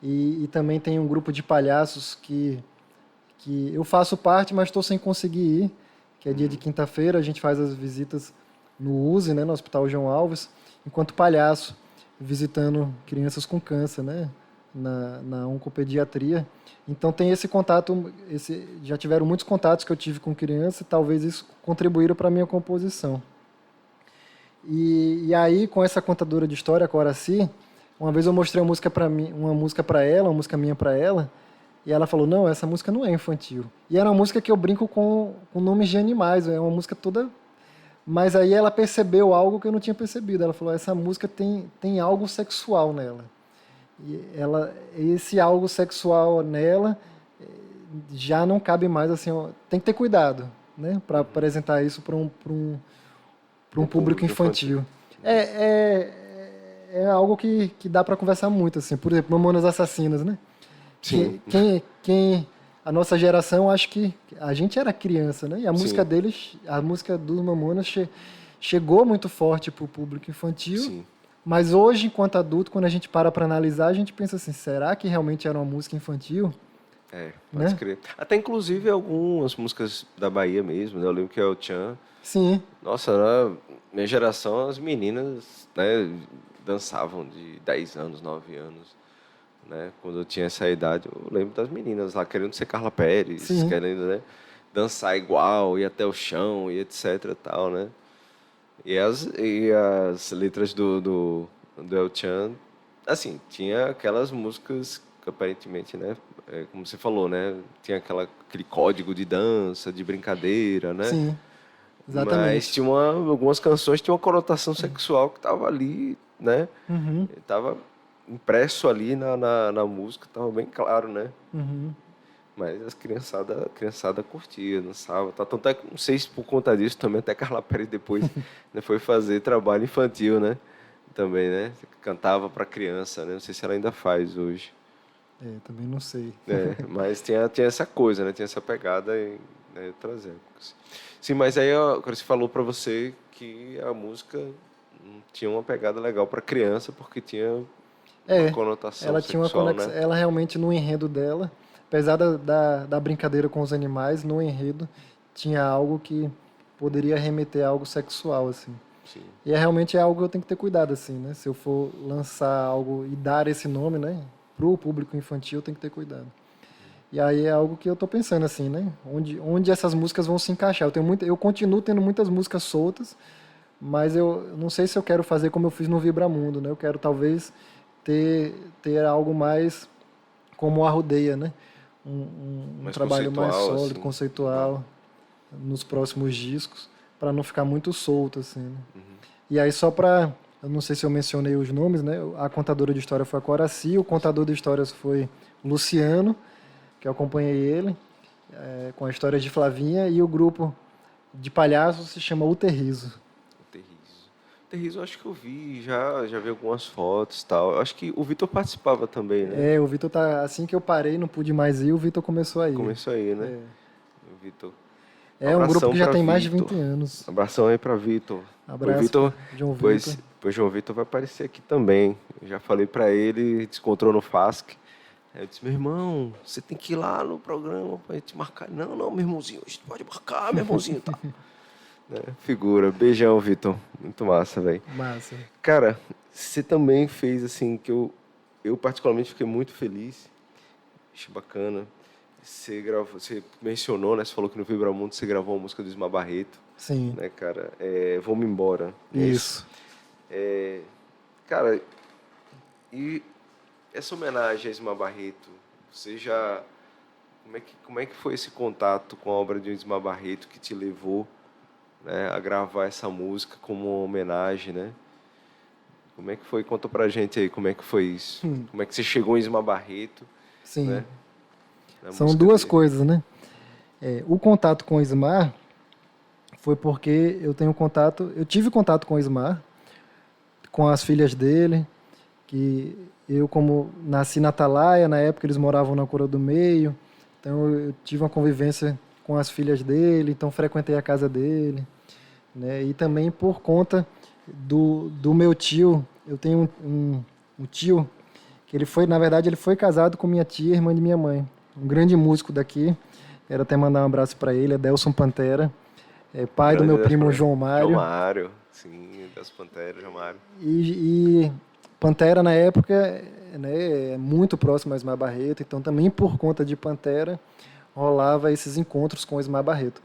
E também tem um grupo de palhaços que eu faço parte, mas estou sem conseguir ir, que é dia de quinta-feira. A gente faz as visitas no USE, né, no Hospital João Alves, enquanto palhaço, visitando crianças com câncer, né, na oncopediatria. Então tem esse contato, já tiveram muitos contatos que eu tive com criança, e talvez isso contribuíram para a minha composição. E aí, com essa contadora de história, a Coraci, uma vez eu mostrei uma música minha para ela, E ela falou, não, essa música não é infantil. E era uma música que eu brinco com nomes de animais, é uma música toda... Mas aí ela percebeu algo que eu não tinha percebido. Ela falou, essa música tem algo sexual nela. E esse algo sexual nela já não cabe mais, assim, ó, tem que ter cuidado, né, para apresentar isso para um público infantil. É algo que dá para conversar muito, assim. Por exemplo, Mamonas Assassinas, né?
Sim.
A nossa geração, acho que a gente era criança, né? E a música
Sim.
deles, a música dos Mamonas chegou muito forte para o público infantil.
Sim.
Mas hoje, enquanto adulto, quando a gente para analisar, a gente pensa assim, será que realmente era uma música infantil?
Pode
Né?
crer. Até inclusive algumas músicas da Bahia mesmo, né? Eu lembro que é o Tchan.
Sim,
Nossa, na minha geração, as meninas, né, dançavam de 10 anos, 9 anos. Né? Quando eu tinha essa idade, eu lembro das meninas lá querendo ser Carla Pérez,
Sim.
querendo, né, dançar igual, ir até o chão e etc e tal, né? E as letras do El Chan, assim, tinha aquelas músicas que aparentemente, né, como você falou, né, tinha aquele código de dança, de brincadeira, né?
sim, exatamente.
Mas tinha algumas canções tinham uma conotação sexual que estava ali, né?
Uhum,
Tava impresso ali na música, tava bem claro, né?
uhum.
Mas a criançada curtia, dançava, tá? Tanto é que, não sei se por conta disso também até Carla Pérez depois né, foi fazer trabalho infantil, né? Também, né? Cantava para criança, né? Não sei se ela ainda faz hoje.
Também não sei.
Mas tinha essa coisa, né? Tinha essa pegada em outras épocas. Sim, mas aí quando você falou para você que a música tinha uma pegada legal para criança porque tinha uma conotação
ela
sexual,
tinha uma conexão,
né?
ela realmente no enredo dela, apesar da brincadeira com os animais, no enredo tinha algo que poderia remeter a algo sexual, assim.
Sim.
E realmente é algo que eu tenho que ter cuidado, assim, né? Se eu for lançar algo e dar esse nome, né, pro público infantil, eu tenho que ter cuidado. E aí é algo que eu tô pensando, assim, né? Onde essas músicas vão se encaixar. Eu continuo tendo muitas músicas soltas, mas eu não sei se eu quero fazer como eu fiz no Vibramundo, né? Eu quero talvez ter algo mais como a Rodeia, né? Um
Mais
trabalho mais
conceitual,
sólido,
assim.
conceitual, nos próximos discos, para não ficar muito solto, assim, né?
Uhum.
E aí só para, eu não sei se eu mencionei os nomes, né? A contadora de história foi a Coraci, o contador de histórias foi o Luciano, que eu acompanhei ele, com a história de Flavinha, e o grupo de palhaços se chama O Terriso.
O Terriso eu acho que eu vi, já vi algumas fotos e tal. Eu acho que o Vitor participava também, né?
O Vitor tá, assim que eu parei, não pude mais ir, o Vitor começou a ir.
Começou aí, né? O Vitor.
É um grupo que já
pra
tem mais de
Vitor.
20 anos.
Abração aí pra Vitor.
Abraço,
Vitor,
João Vitor.
Pois João Vitor vai aparecer aqui também. Eu já falei pra ele, descontrou no FASC. Aí eu disse, meu irmão, você tem que ir lá no programa pra gente marcar. Não, meu irmãozinho, a gente pode marcar, meu irmãozinho, tá? Figura. Beijão, Vitor. Muito massa, velho.
Massa.
Cara, você também fez assim que eu particularmente fiquei muito feliz. Achei bacana. Você mencionou, né? Você falou que no Vibramundo você gravou uma música do Ismar Barreto,
Sim.
né, cara? Vou-me embora.
Isso.
Cara, e essa homenagem a Ismar Barreto, você já como é que foi esse contato com a obra de Ismar Barreto que te levou, né, a gravar essa música como uma homenagem, né? Como é que foi? Conta pra gente aí como é que foi isso. Como é que você chegou em Ismar Barreto?
Sim.
Né?
São duas coisas, né? O contato com o Ismar foi porque eu tive contato com o Ismar, com as filhas dele, que eu, como nasci na Atalaia, na época eles moravam na Coroa do Meio, então eu tive uma convivência com as filhas dele, então frequentei a casa dele, né? E também por conta do meu tio, eu tenho um tio que na verdade ele foi casado com minha tia, irmã de minha mãe, um grande músico daqui, quero até mandar um abraço para ele, Adelson Pantera, pai do meu primo João Mário.
João Mário, sim, Adelson Pantera, João Mário.
E Pantera na época, né, é muito próximo ao Ismar Barreto, então também por conta de Pantera rolava esses encontros com o Ismar Barreto.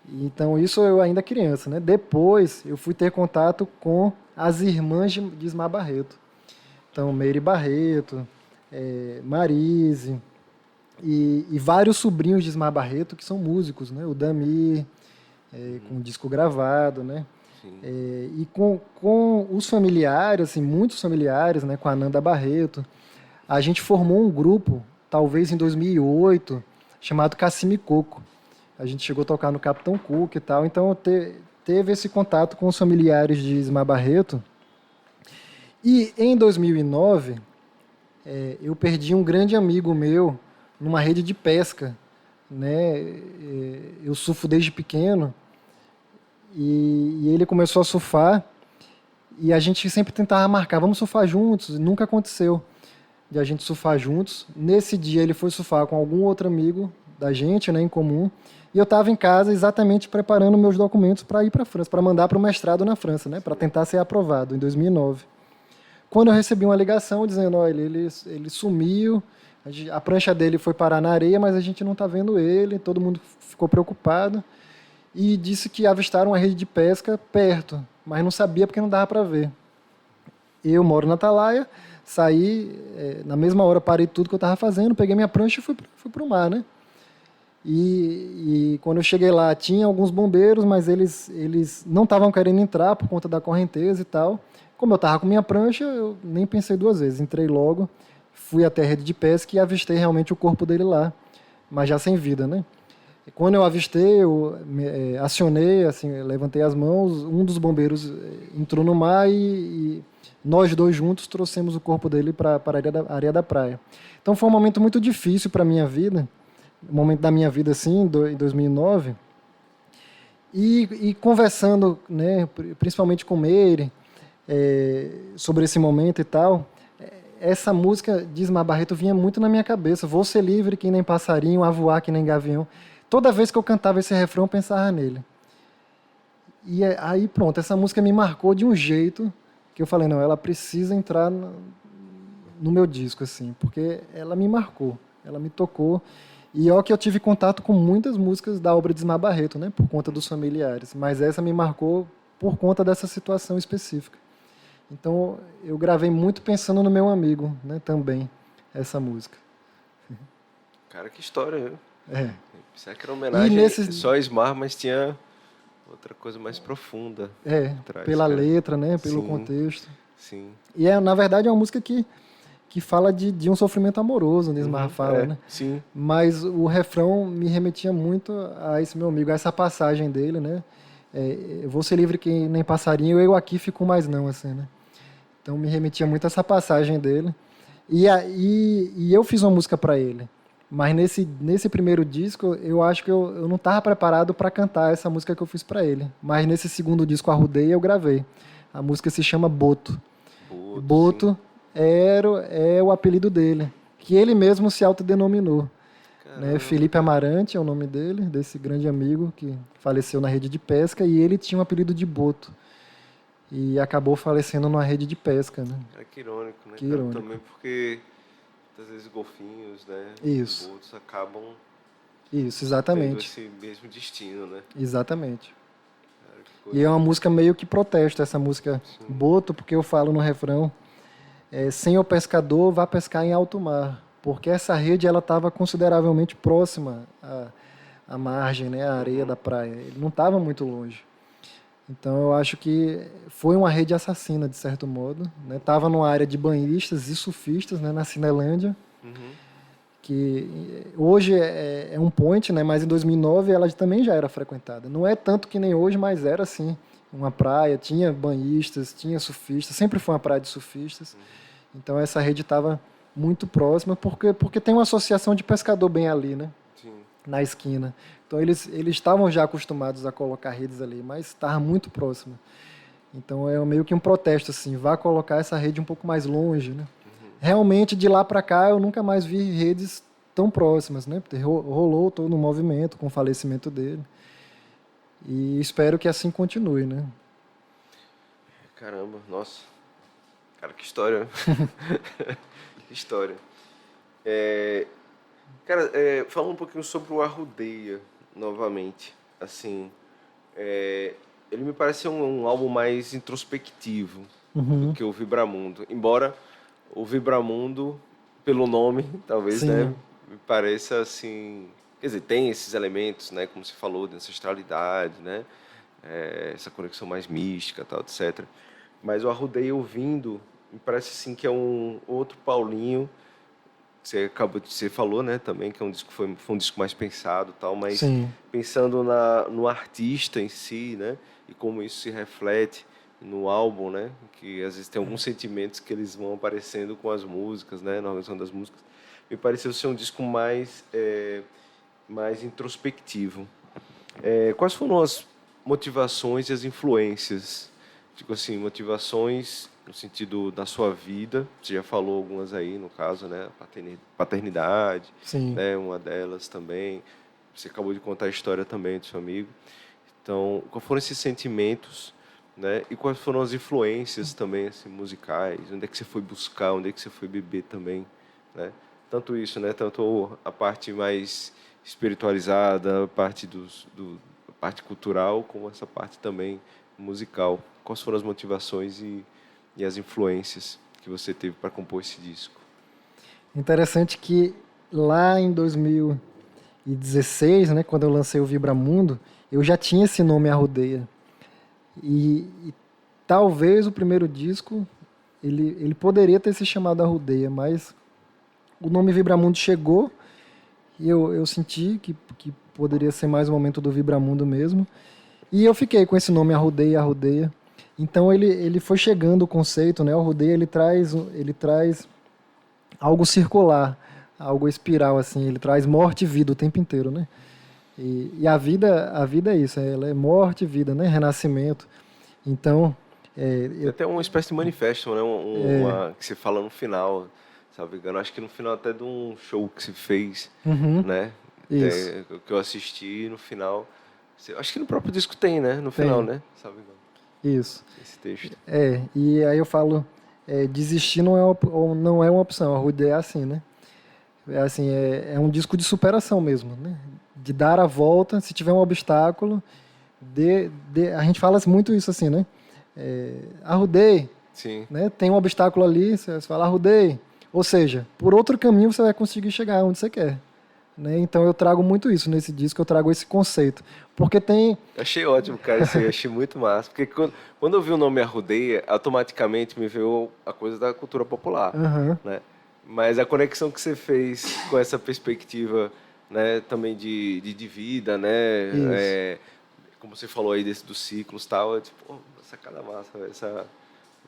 Então isso eu ainda criança, né? Depois eu fui ter contato com as irmãs de Ismar Barreto. Então Meire Barreto, Marise, E vários sobrinhos de Ismar Barreto que são músicos, né? O Dami, com disco gravado, né? E com os familiares, assim, muitos familiares, né? Com a Nanda Barreto, a gente formou um grupo, talvez em 2008, chamado Cassime Coco. A gente chegou a tocar no Capitão Cook e tal, então teve esse contato com os familiares de Ismar Barreto. E em 2009, eu perdi um grande amigo meu numa rede de pesca, né? Eu surfo desde pequeno e ele começou a surfar e a gente sempre tentava marcar, vamos surfar juntos, nunca aconteceu de a gente surfar juntos. Nesse dia ele foi surfar com algum outro amigo da gente, né, em comum, e eu estava em casa exatamente preparando meus documentos para ir para a França, para mandar para o mestrado na França, né, para tentar ser aprovado em 2009. Quando eu recebi uma ligação dizendo, olha, ele sumiu, a prancha dele foi parar na areia, mas a gente não está vendo ele, todo mundo ficou preocupado e disse que avistaram uma rede de pesca perto, mas não sabia porque não dava para ver. Eu moro na Atalaia, saí, na mesma hora parei tudo que eu estava fazendo, peguei minha prancha e fui para o mar, né? E quando eu cheguei lá, tinha alguns bombeiros, mas eles não estavam querendo entrar por conta da correnteza e tal. Como eu estava com minha prancha, eu nem pensei duas vezes, entrei logo, fui até a rede de pesca e avistei realmente o corpo dele lá, mas já sem vida, né? E quando eu avistei, eu acionei, assim, levantei as mãos, um dos bombeiros entrou no mar e nós dois juntos trouxemos o corpo dele para a areia da praia. Então foi um momento muito difícil para a minha vida, um momento da minha vida assim, em 2009, e conversando, né, principalmente com Meire, sobre esse momento e tal, essa música de Ismar Barreto vinha muito na minha cabeça, vou ser livre que nem passarinho, a voar que nem gavião. Toda vez que eu cantava esse refrão, eu pensava nele. E aí pronto, essa música me marcou de um jeito que eu falei, não, ela precisa entrar no meu disco, assim, porque ela me marcou, ela me tocou. E ó que eu tive contato com muitas músicas da obra de Ismar Barreto, né, por conta dos familiares, mas essa me marcou por conta dessa situação específica. Então, eu gravei muito pensando no meu amigo, né, também, essa música.
Cara, que história, viu? Pensava que era homenagem só a Ismar, mas tinha outra coisa mais profunda.
Atrás, pela letra, né, pelo contexto.
Sim.
E, na verdade, é uma música que fala de um sofrimento amoroso, né, Ismar fala, né?
Sim.
Mas o refrão me remetia muito a esse meu amigo, a essa passagem dele, né? Eu vou ser livre que nem passarinho, eu aqui fico mais não, assim, né? Então me remetia muito a essa passagem dele. E eu fiz uma música para ele. Mas nesse primeiro disco, eu acho que eu não estava preparado para cantar essa música que eu fiz para ele. Mas nesse segundo disco, Arrudei, eu gravei. A música se chama Boto. Boto é o apelido dele, que ele mesmo se autodenominou. Né? Felipe Amarante é o nome dele, desse grande amigo que faleceu na rede de pesca, e ele tinha o apelido de Boto. E acabou falecendo numa rede de pesca, né?
Que irônico, né?
Que irônico.
Também porque, às vezes, golfinhos, né?
Isso.
Botos acabam
Isso, exatamente.
tendo esse mesmo destino, né?
Exatamente.
Cara,
e é uma música meio que protesta, essa música Boto, porque eu falo no refrão, sem o pescador, vá pescar em alto mar. Porque essa rede ela estava consideravelmente próxima à margem, né? À areia da praia. Ele não estava muito longe. Então, eu acho que foi uma rede assassina, de certo modo. Estava numa área de banhistas e surfistas, né, na Cinelândia, que hoje é um point, né, mas em 2009 ela também já era frequentada. Não é tanto que nem hoje, mas era assim, uma praia, tinha banhistas, tinha surfistas, sempre foi uma praia de surfistas. Então, essa rede estava muito próxima, porque tem uma associação de pescador bem ali, né, na esquina. Então, eles estavam já acostumados a colocar redes ali, mas estava muito próximo. Então, é meio que um protesto, assim, vá colocar essa rede um pouco mais longe, né? Realmente, de lá para cá, eu nunca mais vi redes tão próximas, né? Porque rolou todo um movimento com o falecimento dele. E espero que assim continue, né?
Caramba, nossa. Cara, que história. Que história. Cara, fala um pouquinho sobre o Arrudeia, novamente. Assim, ele me parece um álbum mais introspectivo do que o Vibramundo. Embora o Vibramundo, pelo nome, talvez, né, me pareça assim, quer dizer, tem esses elementos, né, como você falou, de ancestralidade, né, essa conexão mais mística, tal, etc. Mas o Arrudeia ouvindo, me parece assim que é um outro Paulinho. Você falou, né, também que é um disco foi um disco mais pensado, tal, mas
Sim.
pensando no artista em si, né, e como isso se reflete no álbum, né, que às vezes tem alguns sentimentos que eles vão aparecendo com as músicas, né, na organização das músicas, me pareceu ser um disco mais introspectivo. Quais foram as motivações e as influências? Tipo assim, motivações no sentido da sua vida, você já falou algumas aí, no caso, né, paternidade,
Sim.
né, uma delas também. Você acabou de contar a história também do seu amigo. Então, quais foram esses sentimentos, né, e quais foram as influências também, assim, musicais? Onde é que você foi buscar, onde é que você foi beber também, né? Tanto isso, né, tanto a parte mais espiritualizada, a parte a parte cultural, como essa parte também musical. Quais foram as motivações e as influências que você teve para compor esse disco?
Interessante que lá em 2016, né, quando eu lancei o Vibramundo, eu já tinha esse nome Arrudeia. E talvez o primeiro disco ele poderia ter se chamado Arrudeia, mas o nome Vibramundo chegou e eu senti que poderia ser mais um momento do Vibramundo mesmo. E eu fiquei com esse nome Arrudeia, Arrudeia. Então ele foi chegando o conceito, né? O Arrudeia ele traz algo circular, algo espiral assim, ele traz morte e vida o tempo inteiro, né? E a vida é isso, ela é morte e vida, né? Renascimento. Então,
Tem até uma espécie de manifesto, né? Que você fala no final, sabe? Eu acho que no final até de um show que se fez,
uhum,
né?
isso.
Que eu assisti no final. Acho que no próprio disco tem, né? No final,
Tem.
né? Sabe?
Isso.
Esse texto.
E aí eu falo, desistir não é uma opção, a Arrudeia é assim, né? É assim, é um disco de superação mesmo, né? De dar a volta, se tiver um obstáculo, a gente fala muito isso assim, né? Arrudei,
Sim.
né? Tem um obstáculo ali, você fala arrudei. Ou seja, por outro caminho você vai conseguir chegar onde você quer. Né? Então eu trago muito isso nesse disco, eu trago esse conceito. Porque tem...
Achei ótimo, cara, isso aí, achei muito massa. Porque quando eu vi o nome Arrudeia, automaticamente me veio a coisa da cultura popular,
Uhum.
né? Mas a conexão que você fez com essa perspectiva, né, também de vida, né?
Isso.
Como você falou aí dos ciclos e tal, tipo, sacada massa, véio, essa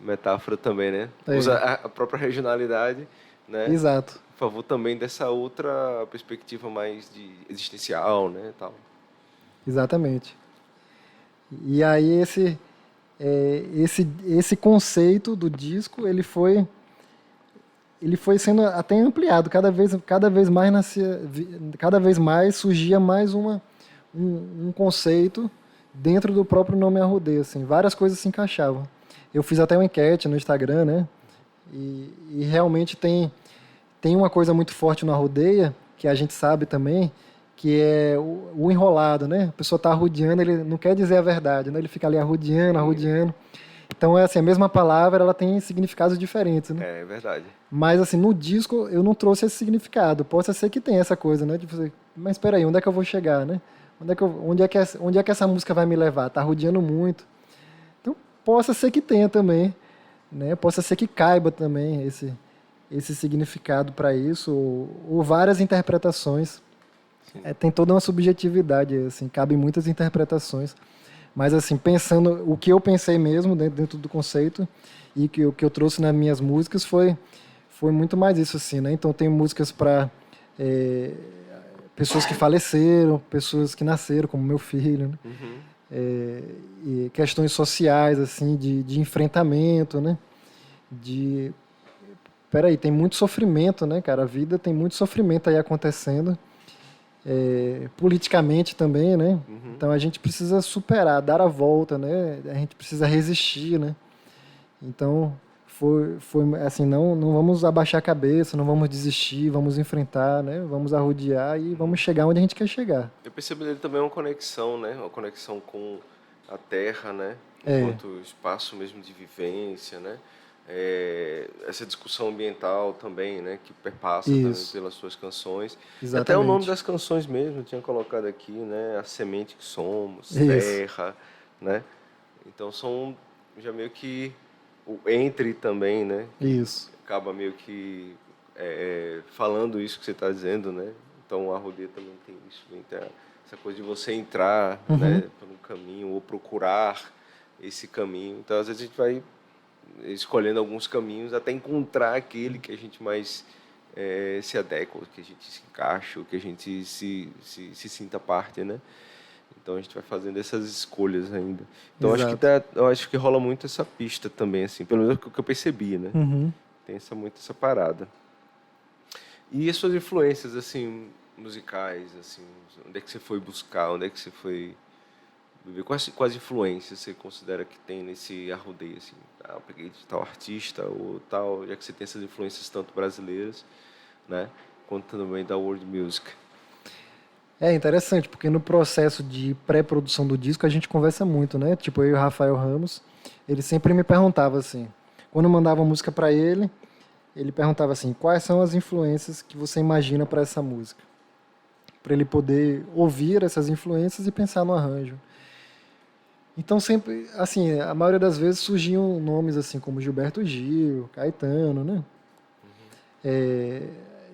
metáfora também, né? Usa a própria regionalidade, né?
Exato.
A favor também dessa outra perspectiva mais existencial, né, tal.
Exatamente. E aí esse conceito do disco ele foi sendo até ampliado cada vez mais surgia mais um conceito dentro do próprio nome Arrudeia, assim, várias coisas se encaixavam. Eu fiz até uma enquete no Instagram, né? E realmente tem uma coisa muito forte no Arrudeia, que a gente sabe também, que é o enrolado, né? A pessoa está arrudeando, ele não quer dizer a verdade, né? Ele fica ali arrudeando. Então, é assim, a mesma palavra, ela tem significados diferentes, né?
É verdade.
Mas, assim, no disco eu não trouxe esse significado. Pode ser que tenha essa coisa, né? De você, mas espera aí, onde é que eu vou chegar, né? Onde é que essa música vai me levar? Tá arrudeando muito. Então, possa ser que tenha também, né? Possa ser que caiba também esse significado para isso, ou várias interpretações. Tem toda uma subjetividade, assim, cabe muitas interpretações. Mas, assim, pensando, o que eu pensei mesmo dentro do conceito e o que eu trouxe nas minhas músicas foi muito mais isso, assim, né? Então, tem músicas para pessoas que faleceram, pessoas que nasceram, como meu filho, né?
Uhum.
E questões sociais, assim, de enfrentamento, né? Peraí, tem muito sofrimento, né, cara? A vida tem muito sofrimento aí acontecendo. Politicamente também, né?
Uhum.
Então a gente precisa superar, dar a volta, né? A gente precisa resistir, né? Então foi assim, não vamos abaixar a cabeça, não vamos desistir, vamos enfrentar, né? Vamos arrodear e vamos chegar onde a gente quer chegar.
Eu percebi nele também uma conexão, né? Uma conexão com a terra, né?
É.
Enquanto espaço mesmo de vivência, né? essa discussão ambiental também, né, que perpassa também
Isso.
pelas suas canções. E
Exatamente.
até o nome das canções mesmo, eu tinha colocado aqui, né, A Semente que Somos,
Isso.
Terra, né? Então são já meio que o entre também, né?
Isso.
Acaba meio que falando isso que você está dizendo, né? Então a Arrudeia também tem isso, tem essa coisa de você entrar, né, por um caminho ou procurar esse caminho. Então às vezes a gente vai escolhendo alguns caminhos até encontrar aquele que a gente mais se adequa, que a gente se encaixa, que a gente se sinta parte, né? Então a gente vai fazendo essas escolhas ainda. Então eu acho que rola muito essa pista também, assim, pelo menos o que eu percebi, né? Tem muito essa parada. E as suas influências, assim, musicais, assim, onde é que você foi buscar, onde é que você foi viver? Quais influências você considera que tem nesse arrodeio, assim? Eu peguei de tal artista ou tal, já que você tem essas influências tanto brasileiras, né, quanto também da world music.
É interessante, porque no processo de pré-produção do disco a gente conversa muito, né? Tipo, eu e o Rafael Ramos, ele sempre me perguntava assim, quando eu mandava música para ele perguntava assim, quais são as influências que você imagina para essa música? Para ele poder ouvir essas influências e pensar no arranjo. Então sempre, assim, a maioria das vezes surgiam nomes assim como Gilberto Gil, Caetano, né?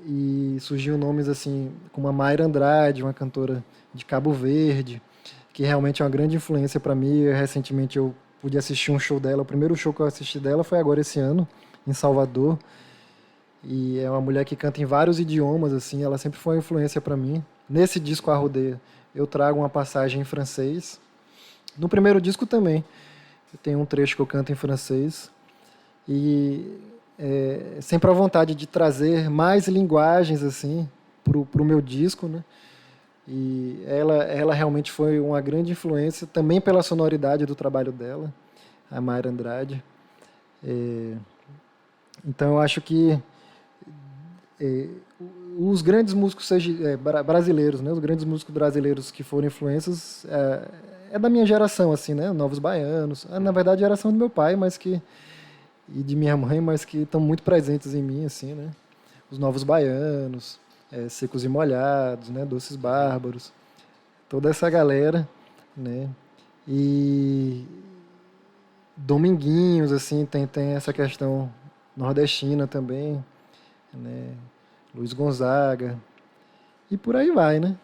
E surgiam nomes assim como a Mayra Andrade, uma cantora de Cabo Verde, que realmente é uma grande influência para mim. Recentemente eu pude assistir um show dela. O primeiro show que eu assisti dela foi agora esse ano, em Salvador. E é uma mulher que canta em vários idiomas, assim. Ela sempre foi uma influência para mim. Nesse disco A Rodeia, eu trago uma passagem em francês. No primeiro disco também, tem um trecho que eu canto em francês. E sempre a vontade de trazer mais linguagens assim pro meu disco, né? E ela realmente foi uma grande influência também pela sonoridade do trabalho dela, a Mayra Andrade. Então eu acho que os grandes músicos brasileiros, né? Os grandes músicos brasileiros que foram influências é da minha geração, assim, né? Novos Baianos, na verdade geração do meu pai, e de minha mãe, mas que estão muito presentes em mim, assim, né? Os Novos Baianos, Secos e Molhados, né? Doces Bárbaros, toda essa galera, né? E Dominguinhos, assim, tem essa questão nordestina também, né? Luiz Gonzaga, e por aí vai, né?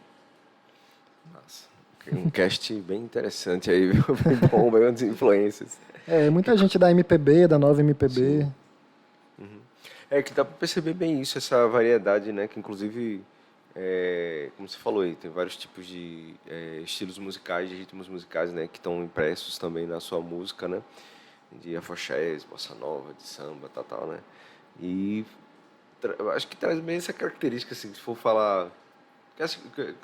Nossa, um cast bem interessante aí, viu? Bem bom, bem muitas influências.
Muita gente da MPB, da nova MPB.
Uhum. Que dá para perceber bem isso, essa variedade, né? Que inclusive, como você falou aí, tem vários tipos de estilos musicais, de ritmos musicais, né? Que estão impressos também na sua música, né? De afoxés, bossa nova, de samba, tal, né? E eu acho que traz bem essa característica, assim, se for falar... Que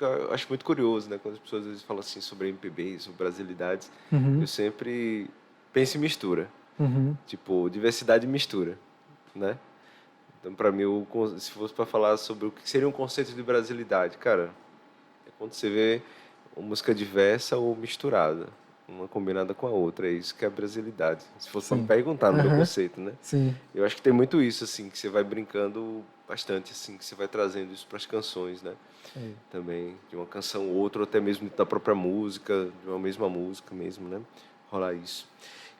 eu acho muito curioso, né? Quando as pessoas às vezes falam assim sobre MPB, sobre brasilidades, eu sempre penso em mistura. Tipo, diversidade e mistura, né? Então, para mim, se fosse para falar sobre o que seria um conceito de brasilidade, cara, é quando você vê uma música diversa ou misturada, uma combinada com a outra, é isso que é a brasilidade. Se fosse para me perguntar no meu conceito, né?
Sim.
Eu acho que tem muito isso, assim, que você vai brincando bastante, assim, que você vai trazendo isso para as canções, né? Também, de uma canção ou outra, ou até mesmo da própria música, de uma mesma música mesmo, né? Rolar isso.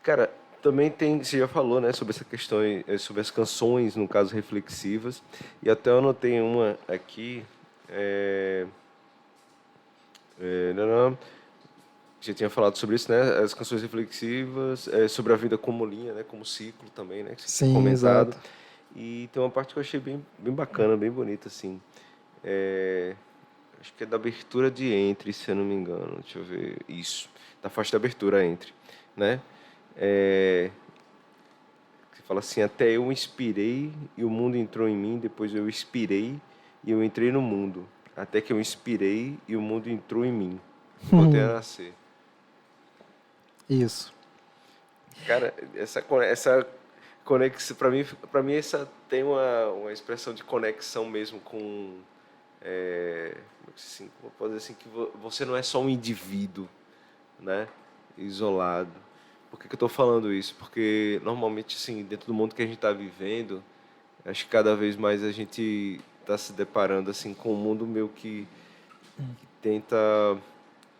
Cara, também você já falou, né, sobre essa questão, sobre as canções, no caso, reflexivas, e até eu anotei uma aqui, já tinha falado sobre isso, né, as canções reflexivas, sobre a vida como linha, né, como ciclo também, né, que você tinha comentado. Exato. E tem uma parte que eu achei bem bacana, bem bonita, assim, acho que é da abertura de Entre, se eu não me engano, deixa eu ver, isso, da faixa da abertura Entre, né, você fala assim, até eu inspirei e o mundo entrou em mim, depois eu expirei e eu entrei no mundo, até que eu inspirei e o mundo entrou em mim, voltei a nascer.
Isso.
Cara, essa conexão, para mim essa tem uma expressão de conexão mesmo com, assim, como posso dizer assim, que você não é só um indivíduo, né, isolado, Por que eu estou falando isso? Porque normalmente, assim, dentro do mundo que a gente está vivendo, acho que cada vez mais a gente está se deparando assim com um mundo meio que tenta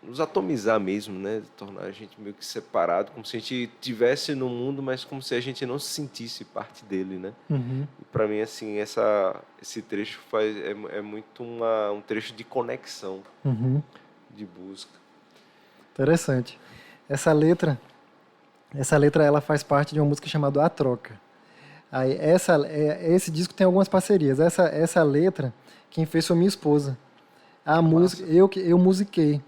nos atomizar mesmo, né? Tornar a gente meio que separado, como se a gente estivesse no mundo, mas como se a gente não se sentisse parte dele, né?
Uhum.
E para mim, assim, esse trecho é muito um trecho de conexão,
Uhum.
de busca.
Interessante. Essa letra ela faz parte de uma música chamada A Troca. Aí esse disco tem algumas parcerias. Essa letra, quem fez foi minha esposa. A música, eu musiquei.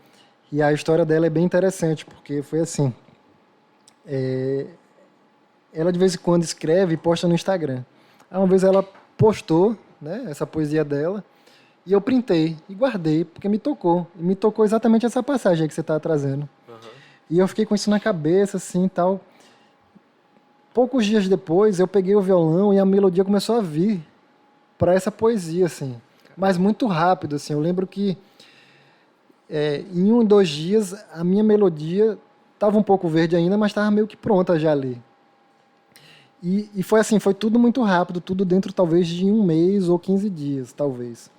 E a história dela é bem interessante, porque foi assim. Ela de vez em quando escreve e posta no Instagram. Aí uma vez ela postou, né, essa poesia dela, e eu printei e guardei, porque me tocou. E me tocou exatamente essa passagem aí que você está trazendo.
Uhum.
E eu fiquei com isso na cabeça, assim, tal. Poucos dias depois, eu peguei o violão e a melodia começou a vir para essa poesia, assim. Mas muito rápido, assim. Eu lembro que em 1, 2 dias, a minha melodia estava um pouco verde ainda, mas estava meio que pronta já ali. E foi assim, foi tudo muito rápido, tudo dentro talvez de 1 mês ou 15 dias, talvez.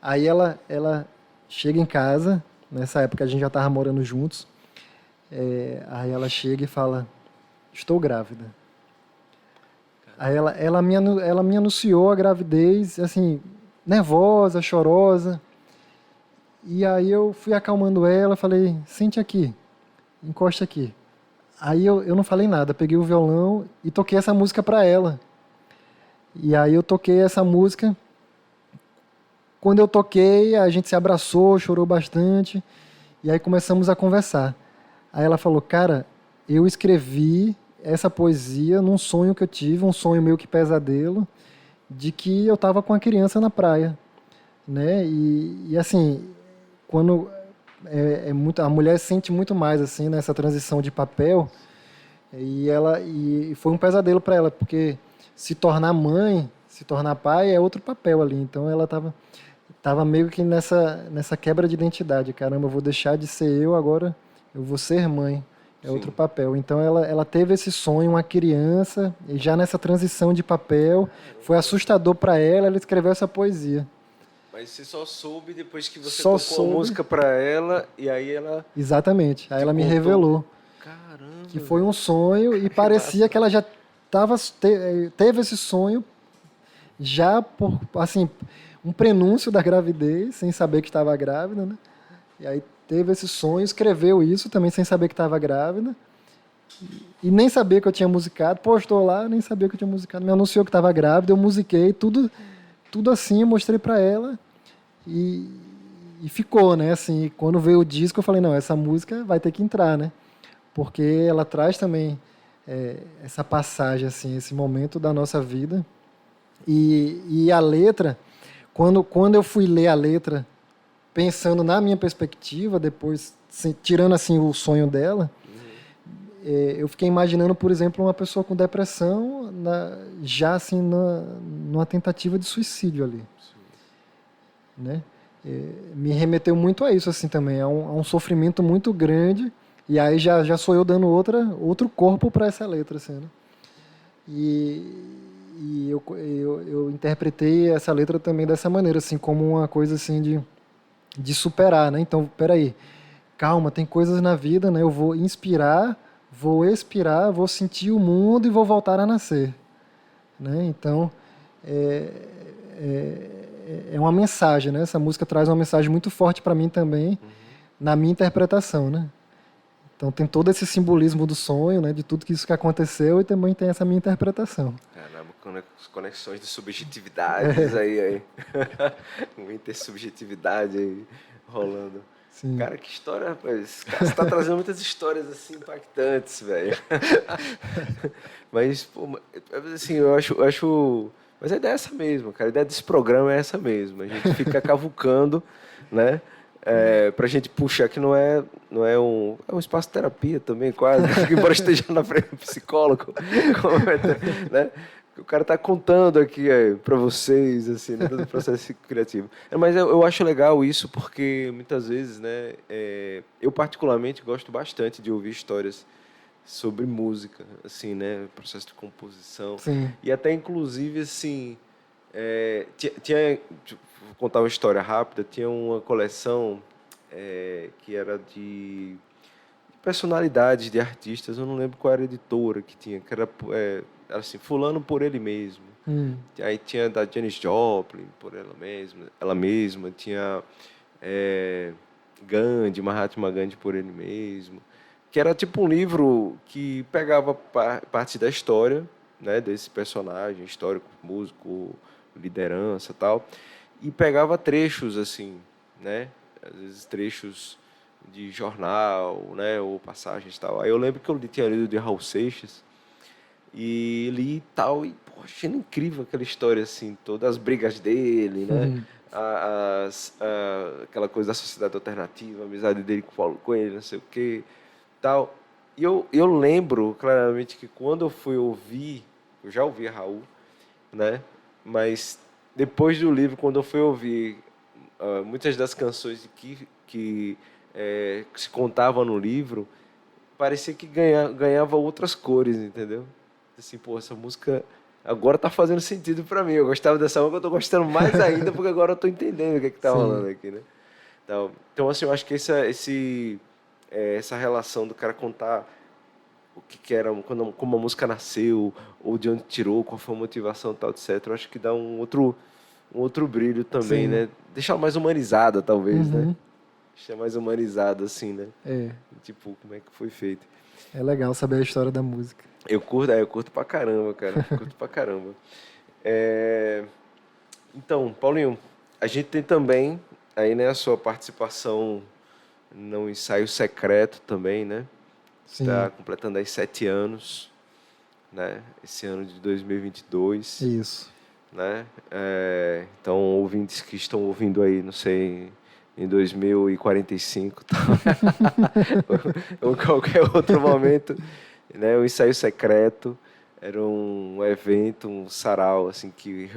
Aí ela chega em casa, nessa época a gente já estava morando juntos, aí ela chega e fala, estou grávida. Aí ela me anunciou a gravidez, assim, nervosa, chorosa. E aí eu fui acalmando ela, falei, sente aqui, encosta aqui. Aí eu não falei nada, peguei o violão e toquei essa música para ela. E aí eu toquei essa música. Quando eu toquei, a gente se abraçou, chorou bastante. E aí começamos a conversar. Aí ela falou, cara, eu escrevi essa poesia num sonho que eu tive, um sonho meio que pesadelo, de que eu estava com a criança na praia, né? E assim, quando a mulher sente muito mais assim nessa transição de papel, e foi um pesadelo para ela, porque se tornar mãe, se tornar pai é outro papel ali. Então ela tava meio que nessa quebra de identidade. Caramba, eu vou deixar de ser eu agora, eu vou ser mãe. É outro papel. Então ela teve esse sonho, uma criança, e já nessa transição de papel, foi assustador para ela escreveu essa poesia.
Mas você só soube depois que você
Só
tocou a música para ela e aí ela...
Exatamente. Aí ela me
contou.
revelou
Caramba.
que foi um sonho e parecia que ela já teve esse sonho já por, assim, um prenúncio da gravidez, sem saber que estava grávida, né? E aí teve esse sonho, escreveu isso também sem saber que estava grávida. E nem sabia que eu tinha musicado, postou lá, nem sabia que eu tinha musicado, me anunciou que estava grávida, eu musiquei, tudo assim, eu mostrei para ela e ficou, né? Assim, quando veio o disco, eu falei, não, essa música vai ter que entrar, né? Porque ela traz também essa passagem, assim, esse momento da nossa vida. E a letra, quando eu fui ler a letra, pensando na minha perspectiva, depois, tirando assim o sonho dela, eu fiquei imaginando, por exemplo, uma pessoa com depressão, já assim, numa tentativa de suicídio ali. Né? Me remeteu muito a isso assim também, a um sofrimento muito grande, e aí já sou eu dando outro corpo para essa letra. Assim, né? E eu interpretei essa letra também dessa maneira, assim, como uma coisa assim de superar, né? Então, peraí, calma, tem coisas na vida, né? Eu vou inspirar, vou expirar, vou sentir o mundo e vou voltar a nascer, né? Então, é uma mensagem, né? Essa música traz uma mensagem muito forte para mim também, na minha interpretação, né? Então tem todo esse simbolismo do sonho, né? De tudo isso que aconteceu, e também tem essa minha interpretação.
Caramba, conexões de subjetividades aí. Uma intersubjetividade aí rolando.
Sim.
Cara, que história, rapaz. Cara, você tá trazendo muitas histórias assim impactantes, velho. Mas, pô, assim, eu acho. Mas a ideia é essa mesmo, cara. A ideia desse programa é essa mesmo. A gente fica cavucando, né? Pra gente puxar, que não é um espaço de terapia também, quase. Embora esteja na frente do psicólogo, né? O cara tá contando aqui para vocês, assim, né, todo o processo criativo. Mas eu acho legal isso porque muitas vezes, né, eu particularmente gosto bastante de ouvir histórias sobre música, assim, né? Processo de composição.
Sim.
E até, inclusive, assim, vou contar uma história rápida, tinha uma coleção que era de personalidades de artistas, eu não lembro qual era a editora que tinha, que era assim, fulano por ele mesmo. Aí tinha da Janis Joplin, por ela mesma, tinha Gandhi, Mahatma Gandhi por ele mesmo, que era tipo um livro que pegava parte da história, né, desse personagem histórico, músico, liderança e tal, e pegava trechos assim, né, às vezes trechos de jornal, né, ou passagens e tal. Aí eu lembro que eu tinha lido de Raul Seixas e li e tal, e pô, achei incrível aquela história assim, todas as brigas dele, né, aquela coisa da sociedade alternativa, a amizade dele com o Paulo Coelho, não sei o quê, tal. E eu lembro claramente que quando eu fui ouvir, eu já ouvi Raul, né, mas depois do livro, quando eu fui ouvir muitas das canções que se contava no livro, parecia que ganhava outras cores, entendeu? Assim, pô, essa música agora tá fazendo sentido para mim. Eu gostava dessa música, eu tô gostando mais ainda, porque agora eu tô entendendo o que tá rolando aqui, né? Então, assim, eu acho que essa relação do cara contar o que era, como a música nasceu, ou de onde tirou, qual foi a motivação, tal, etc. Eu acho que dá um outro brilho também, né? Deixar mais humanizada, talvez, né? Deixar mais humanizada, assim, né? Tipo, como é que foi feito.
É legal saber a história da música.
Eu curto pra caramba, cara. Curto pra caramba. Então, Paulinho, a gente tem também aí, né, a sua participação no Ensaio Secreto também, né?
Sim.
Está completando aí 7 anos, né? Esse ano de 2022.
Isso.
Né? Então, ouvintes que estão ouvindo aí, não sei, em 2045 ou qualquer outro momento, né? O Ensaio Secreto era um evento, um sarau assim, que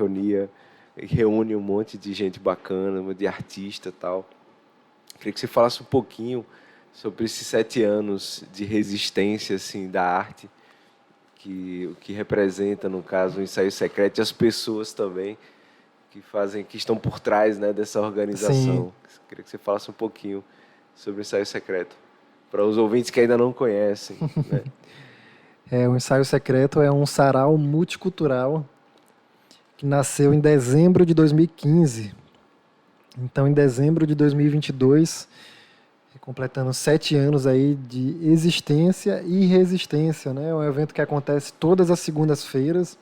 reúne um monte de gente bacana, de artista e tal. Queria que você falasse um pouquinho sobre esses 7 anos de resistência assim, da arte, o que representa, no caso, o Ensaio Secreto, e as pessoas também que estão por trás, né, dessa organização.
Sim.
Queria que você falasse um pouquinho sobre o Ensaio Secreto, para os ouvintes que ainda não conhecem. Né?
O Ensaio Secreto é um sarau multicultural que nasceu em dezembro de 2015. Então, em dezembro de 2022, completando 7 anos aí de existência e resistência, né? É um evento que acontece todas as segundas-feiras.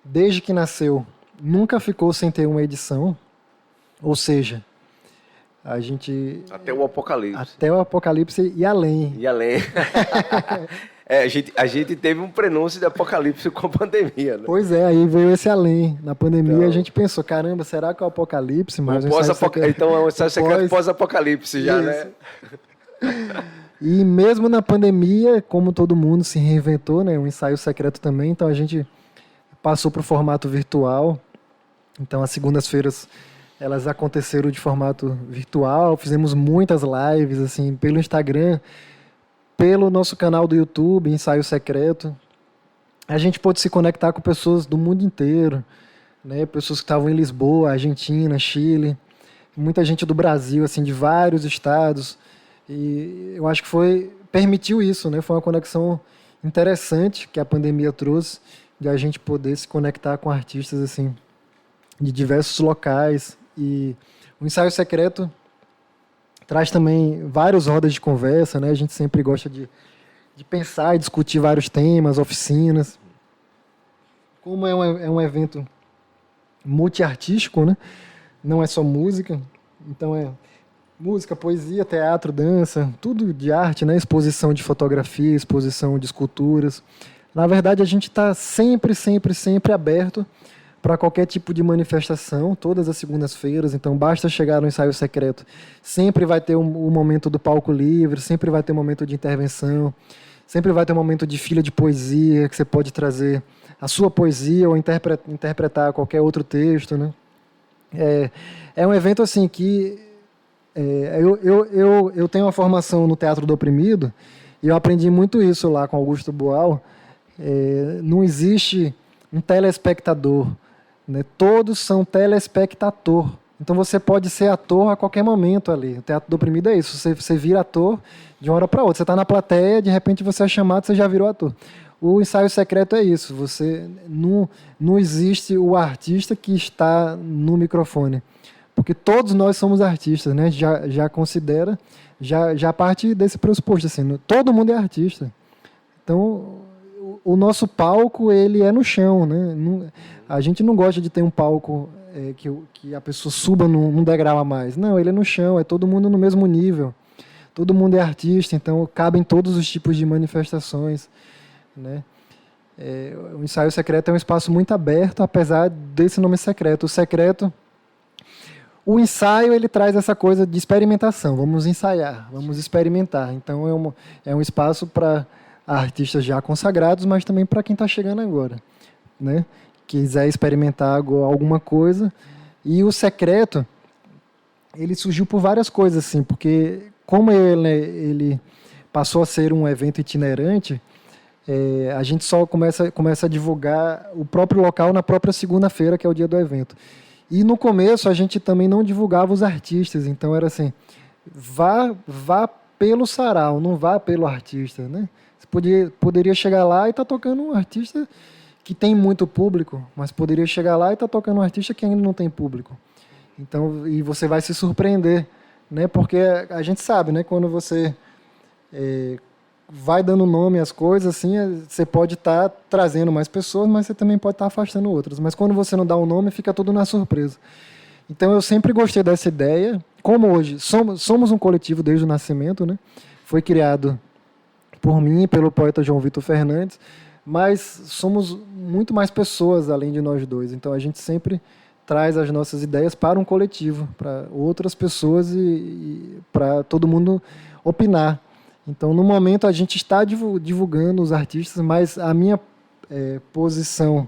Desde que nasceu, nunca ficou sem ter uma edição. Ou seja, a gente...
Até o Apocalipse.
Até o Apocalipse e além.
E além. A gente teve um prenúncio de Apocalipse com a pandemia, né?
Pois é, aí veio esse além. Na pandemia então, a gente pensou, caramba, será que é o Apocalipse? Mas
então é um Ensaio Secreto pós-Apocalipse já,
isso.
Né?
E mesmo na pandemia, como todo mundo se reinventou, né? Um Ensaio Secreto também, então a gente passou para o formato virtual. Então as segundas-feiras elas aconteceram de formato virtual, fizemos muitas lives assim pelo Instagram, pelo nosso canal do YouTube, Ensaio Secreto. A gente pôde se conectar com pessoas do mundo inteiro, né? Pessoas que estavam em Lisboa, Argentina, Chile, muita gente do Brasil, assim, de vários estados. E eu acho que permitiu isso, né? Foi uma conexão interessante que a pandemia trouxe, de a gente poder se conectar com artistas assim de diversos locais. E o Ensaio Secreto traz também várias rodas de conversa, né? A gente sempre gosta de pensar e discutir vários temas, oficinas. Como é um evento multiartístico, né? Não é só música, então é música, poesia, teatro, dança, tudo de arte, né? Exposição de fotografia, exposição de esculturas. Na verdade, a gente está sempre aberto para qualquer tipo de manifestação, todas as segundas-feiras, então basta chegar no Ensaio Secreto. Sempre vai ter um momento do palco livre, sempre vai ter um momento de intervenção, sempre vai ter um momento de fila de poesia, que você pode trazer a sua poesia ou interpretar qualquer outro texto, né? É um evento assim que... eu tenho uma formação no Teatro do Oprimido, E eu aprendi muito isso lá com Augusto Boal. Não existe um telespectador, né? Todos são telespectador. Então você pode ser ator a qualquer momento ali. O teatro do oprimido é isso. Você vira ator de uma hora para outra. Você está na plateia, de repente você é chamado, você já virou ator. O ensaio secreto é isso. Você não existe o artista que está no microfone, porque todos nós somos artistas, né? Já considera, já parte desse pressuposto assim. Todo mundo é artista. Então o nosso palco ele é no chão, né? A gente não gosta de ter um palco que a pessoa suba num degrau a mais. Não, ele é no chão, é todo mundo no mesmo nível. Todo mundo é artista, então cabem todos os tipos de manifestações, né? O ensaio secreto é um espaço muito aberto, apesar desse nome secreto. O ensaio ele traz essa coisa de experimentação. Vamos ensaiar, vamos experimentar. Então é um espaço para artistas já consagrados, mas também para quem está chegando agora, né? Quiser experimentar alguma coisa. E o secreto ele surgiu por várias coisas, assim, porque como ele passou a ser um evento itinerante, a gente só começa a divulgar o próprio local na própria segunda-feira, que é o dia do evento. E no começo a gente também não divulgava os artistas, então era assim, vá pelo sarau, não vá pelo artista, né? Você poderia chegar lá e estar tocando um artista que tem muito público, mas poderia chegar lá e estar tocando um artista que ainda não tem público. Então, e você vai se surpreender, né? Porque a gente sabe, né? Quando você vai dando nome às coisas, assim, você pode estar trazendo mais pessoas, mas você também pode estar afastando outras. Mas quando você não dá um nome, fica tudo na surpresa. Então, eu sempre gostei dessa ideia. Como hoje somos um coletivo desde o nascimento, né? Foi criado por mim e pelo poeta João Vitor Fernandes, mas somos muito mais pessoas além de nós dois. Então, a gente sempre traz as nossas ideias para um coletivo, para outras pessoas e para todo mundo opinar. Então, no momento, a gente está divulgando os artistas, mas a minha posição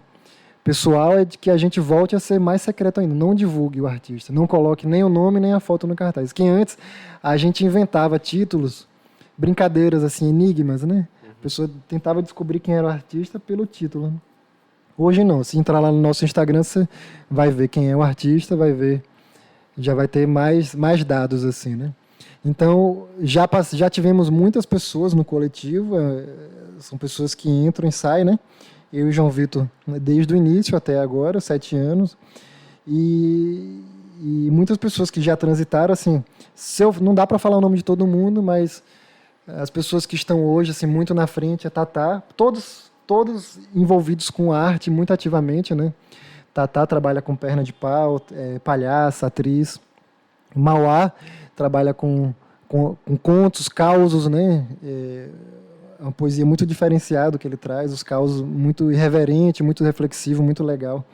pessoal é de que a gente volte a ser mais secreto ainda. Não divulgue o artista, não coloque nem o nome nem a foto no cartaz. Que antes a gente inventava títulos, brincadeiras, assim, enigmas, né? A pessoa tentava descobrir quem era o artista pelo título. Hoje não. Se entrar lá no nosso Instagram, você vai ver quem é o artista, vai ver, já vai ter mais dados, assim, né? Então, já tivemos muitas pessoas no coletivo, são pessoas que entram e saem, né? Eu e o João Vitor, desde o início até agora, 7 anos, e muitas pessoas que já transitaram, assim, não dá para falar o nome de todo mundo, mas as pessoas que estão hoje, assim, muito na frente, a Tatá, todos envolvidos com arte muito ativamente, né? Tatá trabalha com perna de pau, palhaça, atriz. Mauá trabalha com contos, causos, né? É uma poesia muito diferenciada que ele traz, os causos muito irreverente, muito reflexivo, muito legal.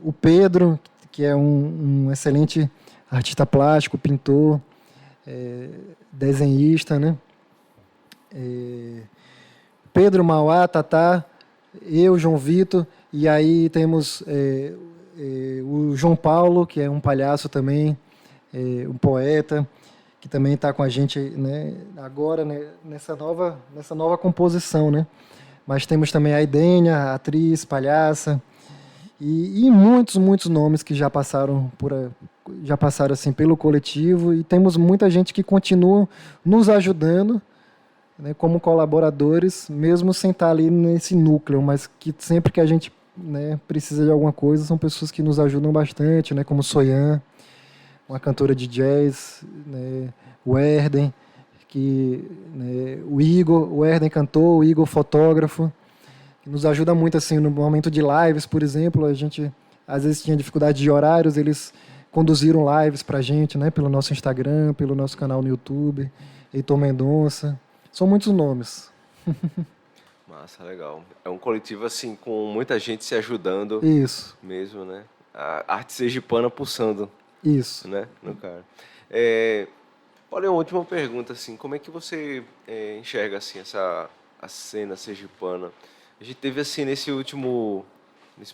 O Pedro, que é um excelente artista plástico, pintor, desenhista, né? Pedro, Mauá, Tatá, eu, João Vitor, e aí temos o João Paulo, que é um palhaço também, um poeta, que também está com a gente, né, agora, né, nessa nova composição, né? Mas temos também a Idênia, a atriz, palhaça, e muitos nomes que já passaram assim pelo coletivo, e temos muita gente que continua nos ajudando, né, como colaboradores, mesmo sem estar ali nesse núcleo, mas que sempre que a gente, né, precisa de alguma coisa, são pessoas que nos ajudam bastante, né, como Soyan, uma cantora de jazz, né, o Erden, né, o Erden cantor, o Igor fotógrafo, que nos ajuda muito assim no momento de lives, por exemplo. A gente às vezes tinha dificuldade de horários, eles conduziram lives para a gente, né, pelo nosso Instagram, pelo nosso canal no YouTube. Heitor Mendonça, são muitos nomes.
Massa, legal. É um coletivo assim com muita gente se ajudando.
Isso.
Mesmo, né? A arte sergipana pulsando.
Isso.
Né? No cara. Olha, uma última pergunta, assim, como é que você enxerga assim a cena sergipana? A gente teve assim nesse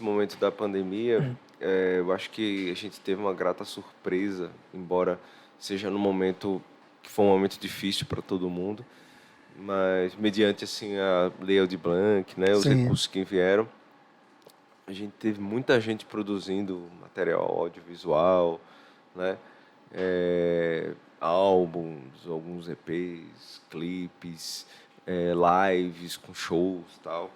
momento da pandemia, eu acho que a gente teve uma grata surpresa, embora seja num momento que foi um momento difícil para todo mundo, mas mediante assim a Lei Aldir Blanc, né, os
Sim.
recursos que vieram, a gente teve muita gente produzindo material audiovisual, né, álbuns, alguns EPs, clipes, lives com shows e tal.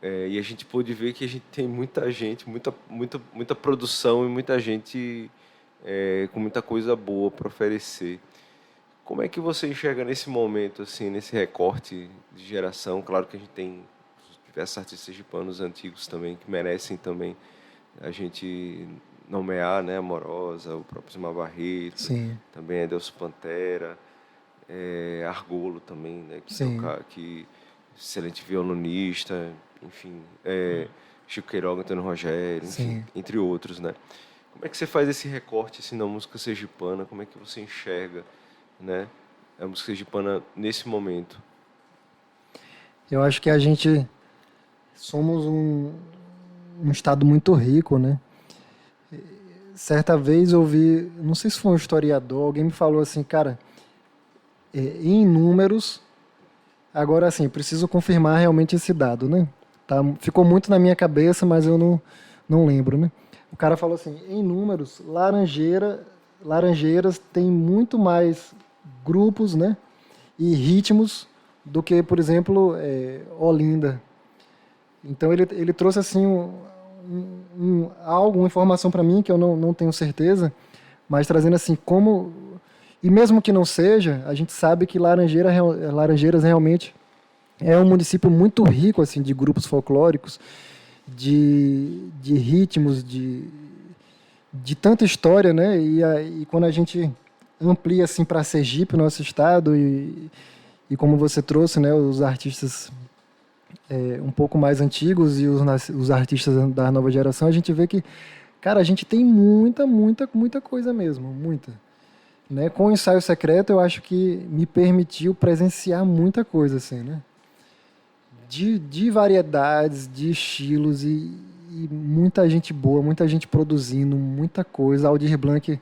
E a gente pôde ver que a gente tem muita gente, muita produção e muita gente com muita coisa boa para oferecer. Como é que você enxerga nesse momento, assim, nesse recorte de geração? Claro que a gente tem diversos artistas sergipanos antigos também que merecem também a gente nomear, né? Amorosa, o próprio Zimar Barreto,
Sim.
também Adelson Pantera, Argolo também, né? Que excelente violonista, enfim, Chico Queiroga, Antônio Rogério, enfim, entre outros, né? Como é que você faz esse recorte assim, na música sergipana? Como é que você enxerga, né, a música sergipana nesse momento?
Eu acho que a gente somos um estado muito rico, né? Certa vez eu ouvi, não sei se foi um historiador, alguém me falou assim, cara, em números, agora assim, preciso confirmar realmente esse dado, né? Ficou muito na minha cabeça, mas eu não lembro, né? O cara falou assim, em números, Laranjeiras tem muito mais grupos, né, e ritmos do que, por exemplo, Olinda. Então ele trouxe assim uma informação para mim que eu não tenho certeza, mas trazendo assim como, e mesmo que não seja, a gente sabe que Laranjeiras realmente é um município muito rico assim de grupos folclóricos, de ritmos, de tanta história, né? E quando a gente amplia assim para Sergipe, nosso estado, e como você trouxe, né, os artistas um pouco mais antigos e os artistas da nova geração, a gente vê que, cara, a gente tem muita coisa mesmo, muita. Né? Com o Ensaio Secreto, eu acho que me permitiu presenciar muita coisa, assim, né? De variedades, de estilos e muita gente boa, muita gente produzindo, muita coisa. Aldir Blanc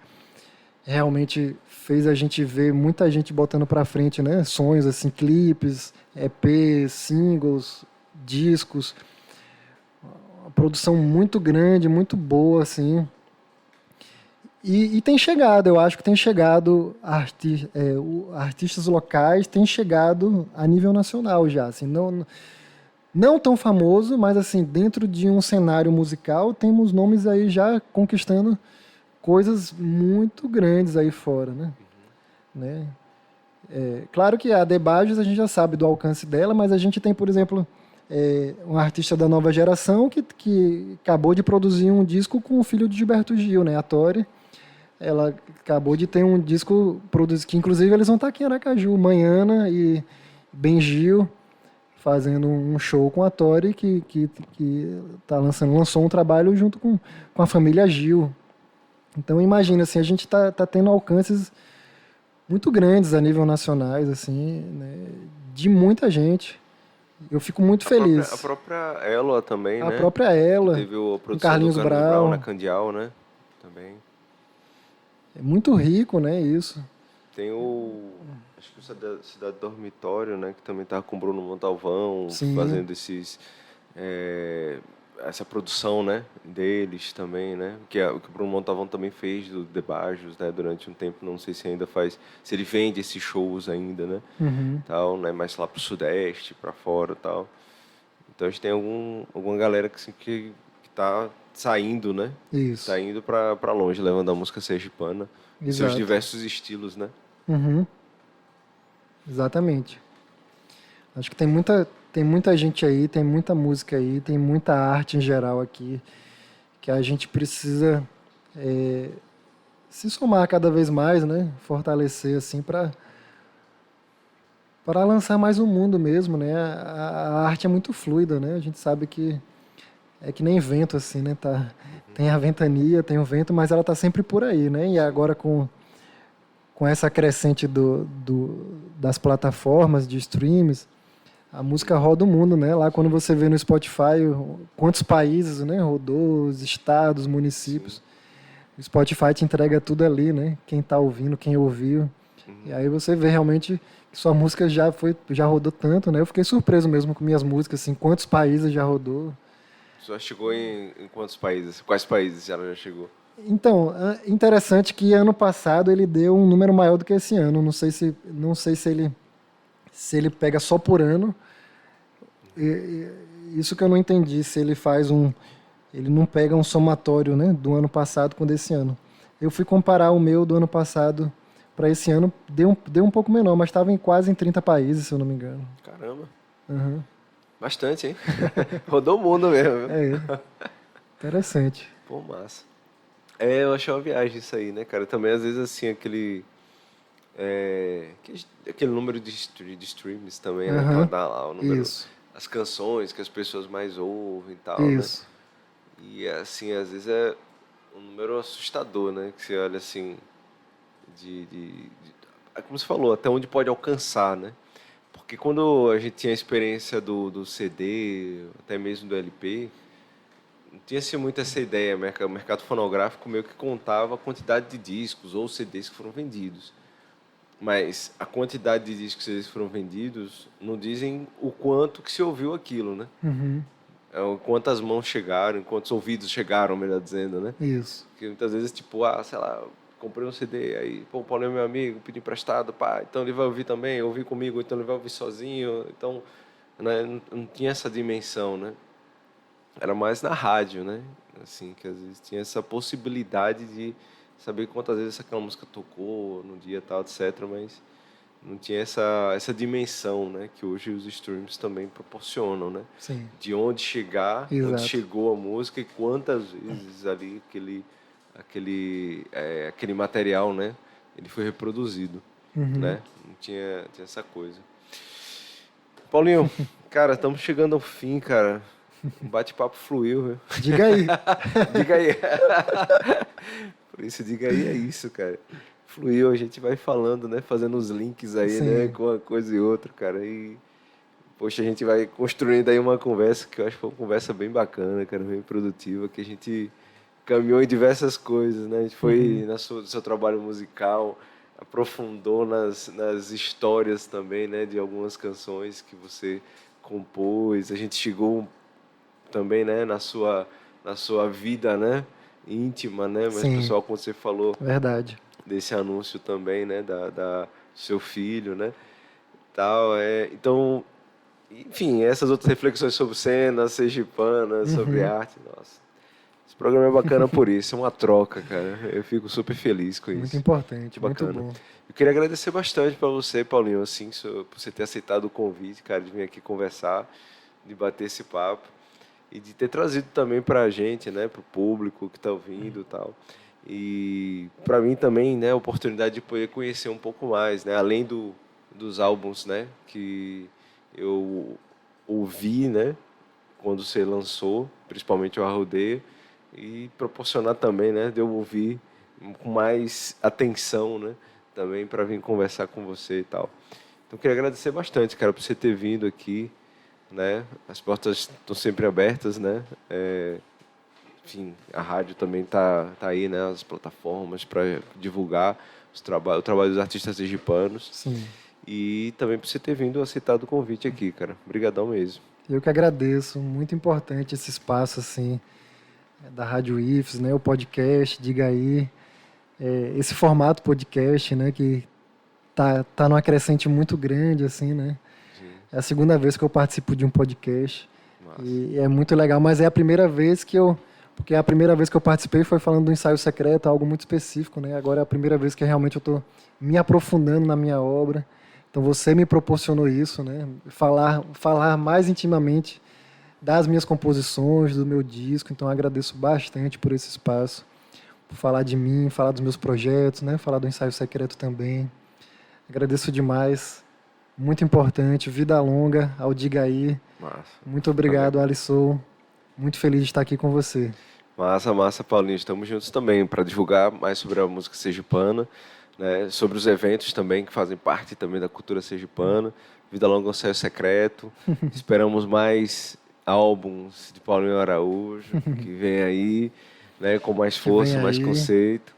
realmente fez a gente ver muita gente botando para frente, né? Sonhos, assim, clipes, EPs, singles, discos. Uma produção muito grande, muito boa, assim. E tem chegado, eu acho que tem chegado artistas locais, tem chegado a nível nacional já, assim, não tão famoso, mas assim, dentro de um cenário musical, temos nomes aí já conquistando coisas muito grandes aí fora, né? Claro que a Debajos a gente já sabe do alcance dela, mas a gente tem, por exemplo, um artista da nova geração que acabou de produzir um disco com o filho de Gilberto Gil, né? A Tori. Ela acabou de ter um disco produzido, que inclusive eles vão estar aqui em Aracaju, Manhana e Ben Gil, fazendo um show com a Tori, que lançou um trabalho junto com a família Gil. Então imagina, assim, a gente tá tendo alcances muito grandes a nível nacionais, assim, né, de muita gente. Eu fico muito feliz.
A própria Ela também, né?
A própria Ela.
Teve a produção
Carlinhos
do
Brown
na Candial, né? Também.
É muito rico, né, isso.
Tem acho que o Cidade Dormitório, né, que também tá com o Bruno Montalvão,
Sim.
fazendo essa produção, né, deles também, né, que o Bruno Montalvão também fez do Debajos, né, durante um tempo, não sei se ainda faz, se ele vende esses shows ainda, né, tal, né, mais lá pro Sudeste, para fora, tal. Então a gente tem alguma galera que tá saindo, né?
Isso.
Tá indo para longe, levando a música sergipana, seus diversos estilos, né?
Exatamente. Acho que tem muita gente aí, tem muita música aí, tem muita arte em geral aqui, que a gente precisa se somar cada vez mais, né? Fortalecer, assim, para lançar mais um mundo mesmo, né? A arte é muito fluida, né? A gente sabe que é que nem vento, assim, né? Tem a ventania, tem o vento, mas ela está sempre por aí, né? E agora com essa crescente das plataformas de streams, a música roda o mundo, né? Lá quando você vê no Spotify quantos países, né? Rodou, os estados, municípios. O Spotify te entrega tudo ali, né? Quem está ouvindo, quem ouviu. E aí você vê realmente que sua música já rodou tanto, né? Eu fiquei surpreso mesmo com minhas músicas, assim, quantos países já rodou.
Você já chegou em quantos países? Quais países ela já chegou?
Então, é interessante que ano passado ele deu um número maior do que esse ano. Não sei se ele pega só por ano. Isso que eu não entendi, se ele ele não pega um somatório, né, do ano passado com desse ano. Eu fui comparar o meu do ano passado para esse ano, deu um pouco menor, mas estava quase em 30 países, se eu não me engano.
Caramba,
Uhum.
bastante, hein? Rodou o mundo mesmo. Viu?
É, interessante.
Pô, massa. Eu achei uma viagem isso aí, né, cara? Também, às vezes, assim, aquele número de streams também, né?
Aham.
Que dá lá o número,
Isso,
as canções que as pessoas mais ouvem e tal, né?
isso.
E, assim, às vezes é um número assustador, né? Que você olha, assim, como você falou, até onde pode alcançar, né? Porque quando a gente tinha a experiência do CD, até mesmo do LP, não tinha assim, muito essa ideia. O mercado fonográfico meio que contava a quantidade de discos ou CDs que foram vendidos. Mas a quantidade de discos que foram vendidos não dizem o quanto que se ouviu aquilo, né?
Uhum.
Quantas mãos chegaram, quantos ouvidos chegaram, melhor dizendo, né?
Isso.
Porque muitas vezes, tipo, sei lá, comprei um CD, aí, pô, o Paulinho é meu amigo, pedi emprestado, pá, então ele vai ouvir também, ouvir comigo, então ele vai ouvir sozinho. Então, né, não tinha essa dimensão, né? Era mais na rádio, né? Assim, que às vezes tinha essa possibilidade de saber quantas vezes aquela música tocou no dia tal, etc. Mas não tinha essa dimensão, né? Que hoje os streams também proporcionam, né?
Sim.
De onde chegar,
Exato.
onde chegou a música e quantas vezes ali aquele material, né? Ele foi reproduzido, né? Não tinha essa coisa. Paulinho, cara, estamos chegando ao fim, cara. O bate-papo fluiu, viu?
Diga aí.
Diga aí. Por isso, diga aí, é isso, cara. Fluiu, a gente vai falando, né? Fazendo os links aí,
Sim.
né? Com uma coisa e outra, cara. E, poxa, a gente vai construindo aí uma conversa que eu acho que foi uma conversa bem bacana, cara, bem produtiva, que a gente caminhou em diversas coisas, né? A gente foi no seu trabalho musical, aprofundou nas histórias também, né? De algumas canções que você compôs. A gente chegou também, né, na sua vida, né, íntima, né, mas
Sim.
pessoal, quando você falou
Verdade.
desse anúncio também, né, do seu filho, né, tal, então, enfim, essas outras reflexões sobre cena sergipana, sobre arte, nossa, esse programa é bacana por isso, é uma troca, cara, eu fico super feliz com isso.
Muito importante, muito
Bacana.
bom.
Eu queria agradecer bastante para você, Paulinho, assim, por você ter aceitado o convite, cara, de vir aqui conversar, de bater esse papo. E de ter trazido também para a gente, né, para o público que está ouvindo e tal. E para mim também, né, a oportunidade de poder conhecer um pouco mais, né, além dos álbuns, né, que eu ouvi, né, quando você lançou, principalmente o Arrodeio, e proporcionar também, né, de eu ouvir com mais atenção, né, também para vir conversar com você e tal. Então, eu queria agradecer bastante, cara, por você ter vindo aqui, né? As portas estão sempre abertas, né? Enfim, a rádio também tá aí, né? As plataformas para divulgar o trabalho dos artistas sergipanos.
Sim.
E também por você ter vindo aceitado o convite aqui, cara. Obrigadão mesmo.
Eu que agradeço, muito importante esse espaço assim da Rádio IFES, né? O podcast, diga aí, esse formato podcast, né? Que tá numa crescente muito grande, assim, né? É a segunda vez que eu participo de um podcast.
Massa.
E é muito legal, mas é a primeira vez porque a primeira vez que eu participei foi falando do ensaio secreto, algo muito específico, né? Agora é a primeira vez que realmente eu estou me aprofundando na minha obra. Então você me proporcionou isso, né? Falar mais intimamente das minhas composições, do meu disco. Então eu agradeço bastante por esse espaço, por falar de mim, falar dos meus projetos, né? Falar do ensaio secreto também. Agradeço demais. Muito importante, vida longa ao Diga aí.
Massa.
Muito obrigado, Alisson. Muito feliz de estar aqui com você.
Massa, Paulinho. Estamos juntos também para divulgar mais sobre a música sergipana, né? Sobre os eventos também que fazem parte também da cultura sergipana. Vida longa ao ensaio secreto. Esperamos mais álbuns de Paulinho Araújo que vem aí, né? Com mais força, mais conceito.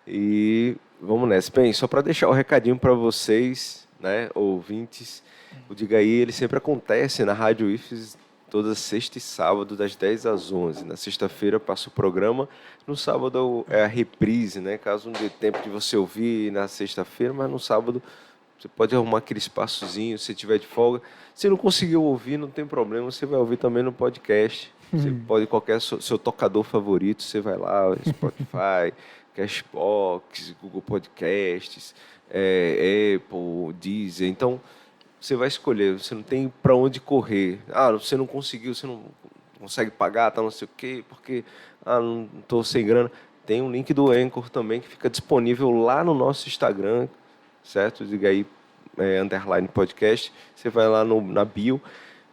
E vamos nessa. Bem, só para deixar o recadinho para vocês, né, ouvintes, o Diga Aí, ele sempre acontece na Rádio IFES toda sexta e sábado, das 10 às 11. Na sexta-feira passa o programa, no sábado é a reprise, né? Caso não dê tempo de você ouvir na sexta-feira, mas no sábado você pode arrumar aquele espaçozinho, se tiver de folga. Se não conseguiu ouvir, não tem problema, você vai ouvir também no podcast. Você pode, qualquer seu tocador favorito, você vai lá, Spotify, Cashbox, Google Podcasts, Apple, Deezer. Então, você vai escolher, você não tem para onde correr. Você não conseguiu, você não consegue pagar, tá, não sei o quê, porque não estou sem grana. Tem um link do Anchor também que fica disponível lá no nosso Instagram, certo? Diga aí, _ podcast. Você vai lá na bio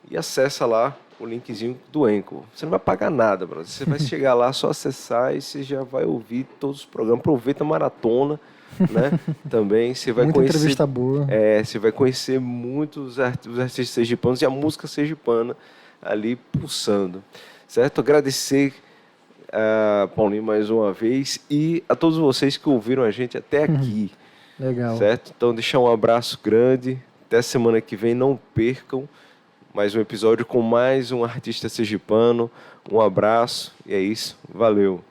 e acessa lá o linkzinho do Anchor. Você não vai pagar nada, brother. Você vai chegar lá, só acessar e você já vai ouvir todos os programas. Aproveita a maratona, né? Também você vai
Muita
conhecer...
entrevista boa.
Você vai conhecer muitos artistas sergipanos e a música sergipana ali pulsando, certo? Agradecer a Paulinho mais uma vez e a todos vocês que ouviram a gente até aqui.
Legal.
Certo? Então, deixar um abraço grande. Até semana que vem, não percam mais um episódio com mais um artista sergipano. Um abraço e é isso. Valeu.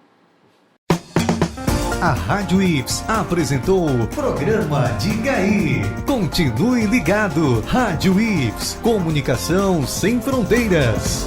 A Rádio IFES apresentou o programa Diga Aí. Continue ligado. Rádio IFES, comunicação sem fronteiras.